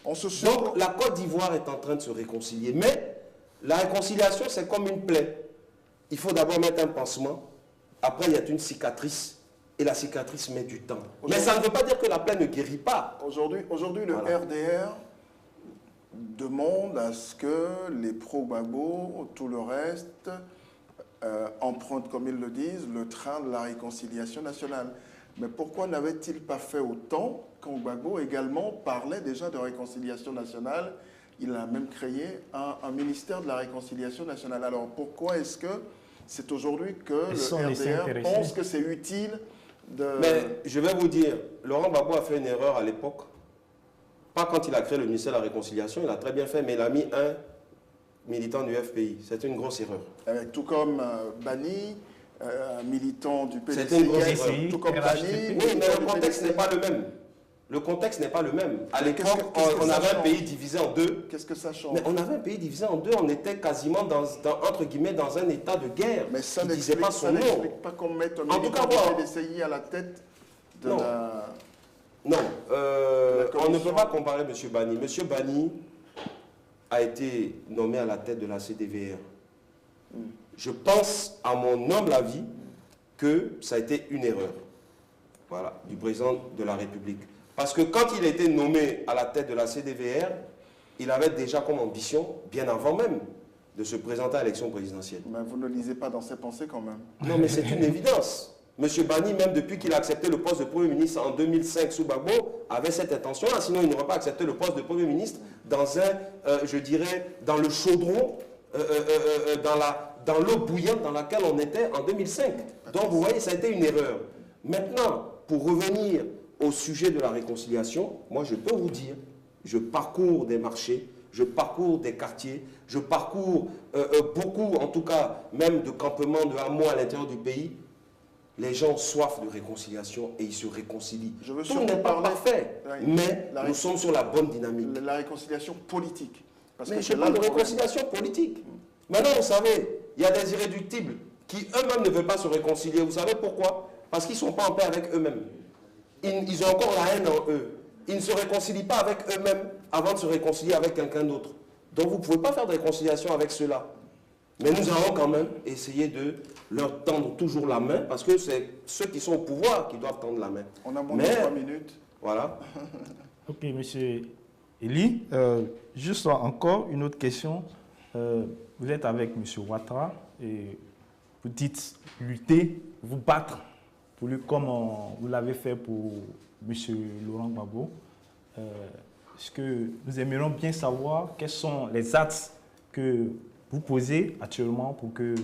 [SPEAKER 3] Donc, la Côte d'Ivoire est en train de se réconcilier. Mais la réconciliation, c'est comme une plaie. Il faut d'abord mettre un pansement. Après, il y a une cicatrice et la cicatrice met du temps. Mais ça ne veut pas dire que la plaie ne guérit pas.
[SPEAKER 2] Aujourd'hui, le RDR demande à ce que les pro-Gbagbo, tout le reste, empruntent, comme ils le disent, le train de la réconciliation nationale. Mais pourquoi n'avait-il pas fait autant quand Gbagbo également parlait déjà de réconciliation nationale? Il a même créé un ministère de la réconciliation nationale. Alors pourquoi est-ce que c'est aujourd'hui que le RDR pense que c'est utile de...
[SPEAKER 3] Mais je vais vous dire, Laurent Gbagbo a fait une erreur à l'époque. Pas quand il a créé le ministère de la Réconciliation, il a très bien fait, mais il a mis un militant du FPI. C'était une grosse erreur.
[SPEAKER 2] Tout comme Bani, un militant du PDC.
[SPEAKER 3] C'était une grosse erreur.
[SPEAKER 2] Tout comme Bani.
[SPEAKER 3] Oui, mais le contexte n'est pas le même. Le contexte n'est pas le même. À l'époque, on avait un pays divisé en deux.
[SPEAKER 2] Qu'est-ce que ça change?
[SPEAKER 3] Mais on avait un pays divisé en deux. On était quasiment, entre guillemets, dans un état de guerre.
[SPEAKER 2] Mais ça
[SPEAKER 3] n'explique
[SPEAKER 2] pas son nom. Ça n'explique pas qu'on mette un militant du PDCI à la tête de la...
[SPEAKER 3] Non, on ne peut pas comparer M. Bani. M. Bani a été nommé à la tête de la CDVR. Je pense, à mon humble avis, que ça a été une erreur, voilà, du président de la République. Parce que quand il a été nommé à la tête de la CDVR, il avait déjà comme ambition, bien avant même, de se présenter à l'élection présidentielle.
[SPEAKER 2] Mais vous ne lisez pas dans ses pensées quand même.
[SPEAKER 3] Non, mais c'est une évidence. M. Bani, même depuis qu'il a accepté le poste de Premier ministre en 2005 sous Gbagbo, avait cette intention-là. Sinon, il n'aurait pas accepté le poste de Premier ministre dans un, je dirais, dans le chaudron, dans l'eau bouillante dans laquelle on était en 2005. Donc, vous voyez, ça a été une erreur. Maintenant, pour revenir au sujet de la réconciliation, moi, je peux vous dire, je parcours des marchés, je parcours des quartiers, je parcours beaucoup, en tout cas, même de campements, de hameaux à l'intérieur du pays. Les gens ont soif de réconciliation et ils se réconcilient. Tout n'est pas parfait, mais nous sommes sur la bonne dynamique.
[SPEAKER 2] La réconciliation politique.
[SPEAKER 3] Parce mais je parle de réconciliation politique. Maintenant, vous savez, il y a des irréductibles qui eux-mêmes ne veulent pas se réconcilier. Vous savez pourquoi? Parce qu'ils ne sont pas en paix avec eux-mêmes. Ils ont encore la haine en eux. Ils ne se réconcilient pas avec eux-mêmes avant de se réconcilier avec quelqu'un d'autre. Donc vous ne pouvez pas faire de réconciliation avec ceux-là. Mais nous allons quand même essayer de leur tendre toujours la main, parce que c'est ceux qui sont au pouvoir qui doivent tendre la main.
[SPEAKER 2] On a moins de 3 minutes.
[SPEAKER 3] Voilà.
[SPEAKER 10] Ok, monsieur Eli. Juste encore une autre question. Vous êtes avec monsieur Ouattara et vous dites lutter, vous battre pour lui comme vous l'avez fait pour monsieur Laurent Gbagbo. Est-ce que nous aimerions bien savoir quels sont les axes que vous posez actuellement pour que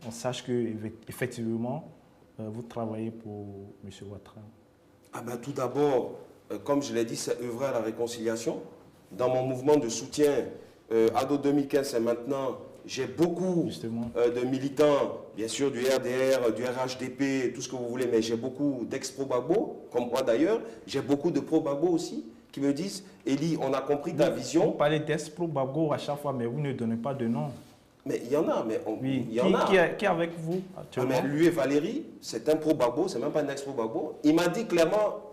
[SPEAKER 10] on sache que effectivement vous travaillez pour M. Ouattara?
[SPEAKER 3] Ah ben, tout d'abord, comme je l'ai dit, c'est œuvrer à la réconciliation. Dans mon mouvement de soutien, ADO 2015, c'est maintenant, j'ai beaucoup de militants, bien sûr du RDR, du RHDP, tout ce que vous voulez, mais j'ai beaucoup d'ex-pro-Gbagbo, comme moi d'ailleurs. J'ai beaucoup de pro-Gbagbo aussi, qui me disent, Eli, on a compris ta vision.
[SPEAKER 10] Vous parlez d'ex-pro-Gbagbo à chaque fois, mais vous ne donnez pas de nom.
[SPEAKER 3] Mais il y en a, mais
[SPEAKER 10] oui.
[SPEAKER 3] Il y en a.
[SPEAKER 10] Qui est avec vous actuellement?
[SPEAKER 3] Lui et Valérie, c'est un pro-Gbagbo, c'est même pas un ex-pro-Gbagbo. Il m'a dit clairement,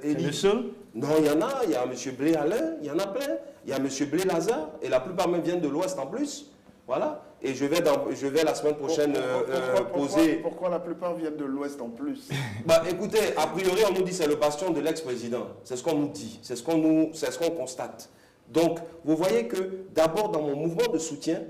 [SPEAKER 3] Eli.
[SPEAKER 10] Le seul?
[SPEAKER 3] Non, il y en a. Il y a M. Blé Alain, il y en a plein. Il y a M. Blé Lazare, et la plupart même viennent de l'Ouest en plus. Voilà. Et je vais la semaine prochaine poser...
[SPEAKER 2] Pourquoi la plupart viennent de l'Ouest en plus?
[SPEAKER 3] Bah écoutez, a priori on nous dit c'est le bastion de l'ex-président. C'est ce qu'on nous dit, c'est ce qu'on constate. Donc vous voyez que d'abord dans mon mouvement de soutien,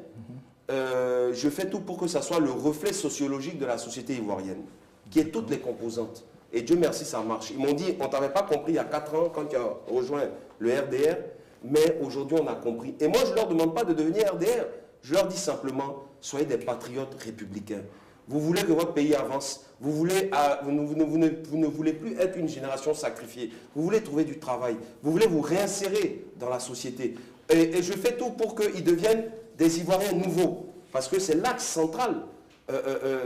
[SPEAKER 3] je fais tout pour que ça soit le reflet sociologique de la société ivoirienne, qui est toutes les composantes. Et Dieu merci, ça marche. Ils m'ont dit, on ne t'avait pas compris il y a 4 ans quand tu as rejoint le RDR, mais aujourd'hui on a compris. Et moi je ne leur demande pas de devenir RDR. Je leur dis simplement, soyez des patriotes républicains. Vous voulez que votre pays avance. Vous ne voulez plus être une génération sacrifiée. Vous voulez trouver du travail. Vous voulez vous réinsérer dans la société. Et je fais tout pour qu'ils deviennent des Ivoiriens nouveaux. Parce que c'est l'axe central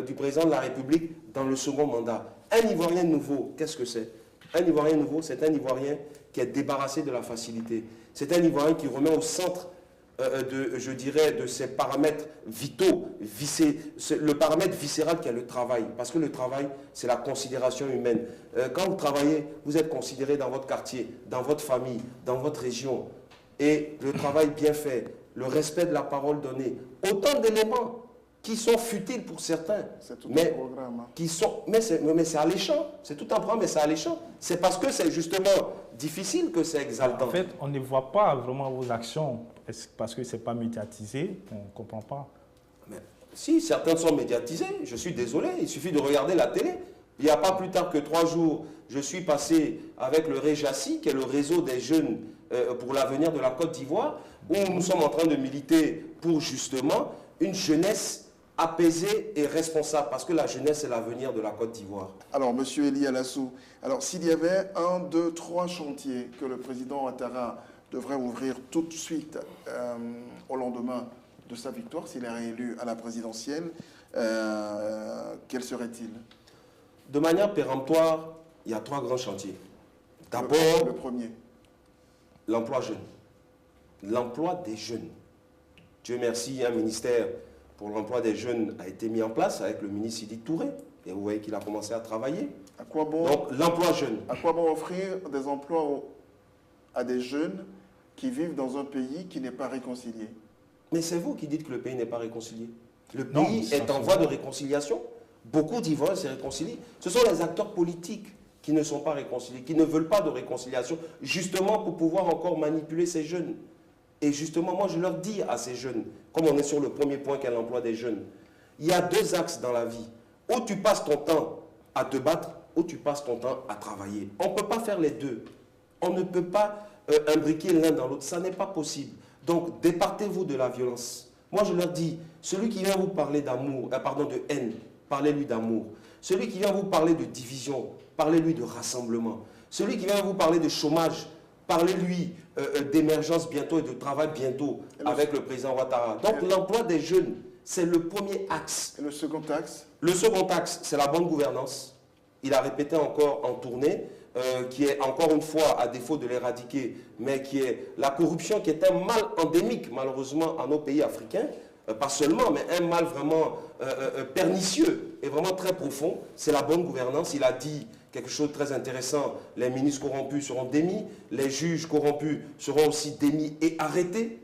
[SPEAKER 3] du président de la République dans le second mandat. Un Ivoirien nouveau, qu'est-ce que c'est? Un Ivoirien nouveau, c'est un Ivoirien qui est débarrassé de la facilité. C'est un Ivoirien qui remet au centre je dirais, de ces paramètres vitaux, le paramètre viscéral qui est le travail. Parce que le travail, c'est la considération humaine. Quand vous travaillez, vous êtes considéré dans votre quartier, dans votre famille, dans votre région. Et le travail bien fait, le respect de la parole donnée, autant d'éléments qui sont futiles pour certains.
[SPEAKER 2] C'est tout
[SPEAKER 3] mais
[SPEAKER 2] un programme. Hein.
[SPEAKER 3] Mais c'est alléchant. C'est tout un programme, mais c'est alléchant. C'est parce que c'est justement difficile que c'est exaltant.
[SPEAKER 10] En fait, on ne voit pas vraiment vos actions parce que ce n'est pas médiatisé. On ne comprend pas.
[SPEAKER 3] Mais, si, certaines sont médiatisées. Je suis désolé. Il suffit de regarder la télé. Il n'y a pas plus tard que 3 jours, je suis passé avec le REJACI, qui est le réseau des jeunes pour l'avenir de la Côte d'Ivoire, où nous sommes en train de militer pour justement une jeunesse apaisée et responsable, parce que la jeunesse est l'avenir de la Côte d'Ivoire.
[SPEAKER 2] Alors, M. Eli Alassou, alors s'il y avait 1, 2, 3 chantiers que le président Ouattara devrait ouvrir tout de suite au lendemain de sa victoire, s'il est réélu à la présidentielle, quels seraient-ils?
[SPEAKER 3] De manière péremptoire, il y a 3 grands chantiers. D'abord,
[SPEAKER 2] le premier.
[SPEAKER 3] L'emploi jeune. L'emploi des jeunes. Dieu merci, un ministère pour l'emploi des jeunes a été mis en place avec le ministre Sidi Touré. Et vous voyez qu'il a commencé à travailler.
[SPEAKER 2] À quoi bon,
[SPEAKER 3] donc, l'emploi jeune.
[SPEAKER 2] À quoi bon offrir des emplois à des jeunes qui vivent dans un pays qui n'est pas réconcilié?
[SPEAKER 3] Mais c'est vous qui dites que le pays n'est pas réconcilié. Le pays est en voie de réconciliation. Beaucoup d'Ivoiriens se réconcilient. Ce sont les acteurs politiques qui ne sont pas réconciliés, qui ne veulent pas de réconciliation, justement pour pouvoir encore manipuler ces jeunes. Et justement, moi, je leur dis à ces jeunes, comme on est sur le premier point qu'est l'emploi des jeunes, il y a 2 axes dans la vie. Ou tu passes ton temps à te battre, ou tu passes ton temps à travailler. On ne peut pas faire les deux. On ne peut pas imbriquer l'un dans l'autre. Ça n'est pas possible. Donc, départez-vous de la violence. Moi, je leur dis, celui qui vient vous parler d'amour, de haine, parlez-lui d'amour. Celui qui vient vous parler de division, parlez-lui de rassemblement. Celui qui vient vous parler de chômage, parlez-lui d'émergence bientôt et de travail bientôt avec le président Ouattara. Donc l'emploi des jeunes, c'est le premier axe.
[SPEAKER 2] Et le second axe? Le
[SPEAKER 3] second axe, c'est la bonne gouvernance. Il a répété encore en tournée, qui est encore une fois, à défaut de l'éradiquer, mais qui est la corruption, qui est un mal endémique malheureusement à nos pays africains. Pas seulement, mais un mal vraiment pernicieux et vraiment très profond, c'est la bonne gouvernance. Il a dit quelque chose de très intéressant, les ministres corrompus seront démis, les juges corrompus seront aussi démis et arrêtés.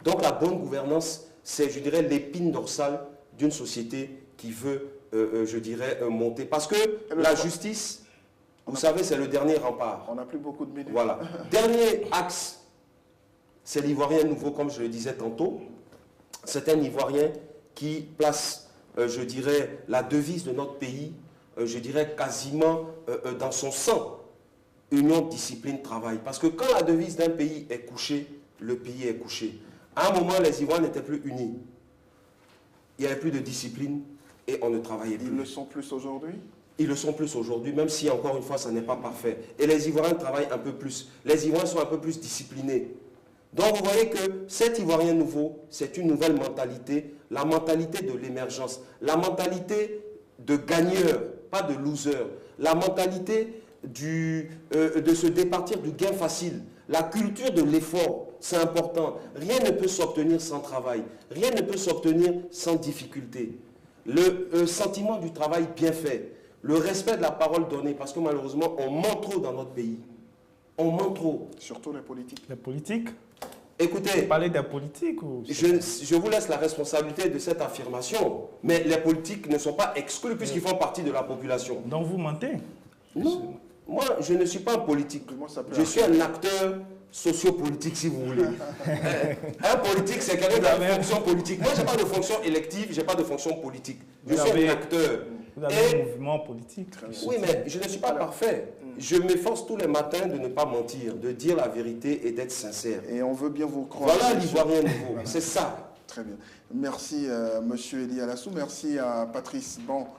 [SPEAKER 3] Donc la bonne gouvernance, c'est, je dirais, l'épine dorsale d'une société qui veut, je dirais, monter. Parce que la justice, vous savez, c'est le dernier rempart.
[SPEAKER 2] On n'a plus beaucoup de minutes.
[SPEAKER 3] Voilà. Dernier axe, c'est l'Ivoirien nouveau, comme je le disais tantôt. C'est un Ivoirien qui place, je dirais, la devise de notre pays, je dirais quasiment dans son sang. Union, discipline, travail. Parce que quand la devise d'un pays est couchée, le pays est couché. À un moment, les Ivoiriens n'étaient plus unis. Il n'y avait plus de discipline et on ne travaillait plus.
[SPEAKER 2] Ils le sont plus aujourd'hui?
[SPEAKER 3] Ils le sont plus aujourd'hui, même si, encore une fois, ça n'est pas parfait. Et les Ivoiriens travaillent un peu plus. Les Ivoiriens sont un peu plus disciplinés. Donc vous voyez que cet Ivoirien nouveau, c'est une nouvelle mentalité, la mentalité de l'émergence, la mentalité de gagneur, pas de loser, la mentalité de se départir du gain facile, la culture de l'effort, c'est important. Rien ne peut s'obtenir sans travail, rien ne peut s'obtenir sans difficulté. Le sentiment du travail bien fait, le respect de la parole donnée, parce que malheureusement, on ment trop dans notre pays. On ment trop.
[SPEAKER 2] Surtout les politiques.
[SPEAKER 10] Les politiques?
[SPEAKER 3] Écoutez,
[SPEAKER 10] vous parlez des politiques ou...
[SPEAKER 3] je vous laisse la responsabilité de cette affirmation, mais les politiques ne sont pas exclus puisqu'ils font partie de la population.
[SPEAKER 10] Donc vous mentez?
[SPEAKER 3] Non, moi je ne suis pas un politique. Je suis un acteur sociopolitique si vous voulez. Un politique c'est quelqu'un qui a une fonction politique. Moi je n'ai pas de fonction élective, je n'ai pas de fonction politique. Je suis un acteur.
[SPEAKER 10] Vous avez un mouvement politique.
[SPEAKER 3] Oui, mais je ne suis pas parfait. Je m'efforce tous les matins de ne pas mentir, de dire la vérité et d'être sincère.
[SPEAKER 2] Et on veut bien vous croire.
[SPEAKER 3] Voilà l'Ivoirien nouveau, c'est ça.
[SPEAKER 2] Très bien. Merci Monsieur Eli Alassou, merci à Patrice Ban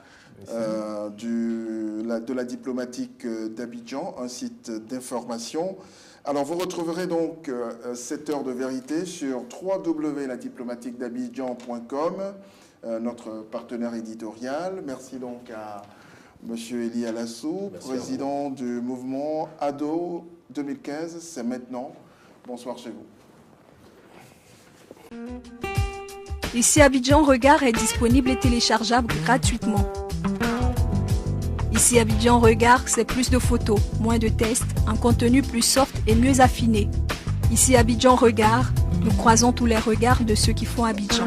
[SPEAKER 2] de la diplomatique d'Abidjan, un site d'information. Alors vous retrouverez donc cette heure de vérité sur www.ladiplomatique-d'Abidjan.com, notre partenaire éditorial. Merci donc à Monsieur Eli Alassou, président du mouvement ADO 2015, c'est maintenant. Bonsoir chez vous.
[SPEAKER 1] Ici Abidjan Regard est disponible et téléchargeable gratuitement. Ici Abidjan Regard, c'est plus de photos, moins de tests, un contenu plus soft et mieux affiné. Ici Abidjan Regard, nous croisons tous les regards de ceux qui font Abidjan.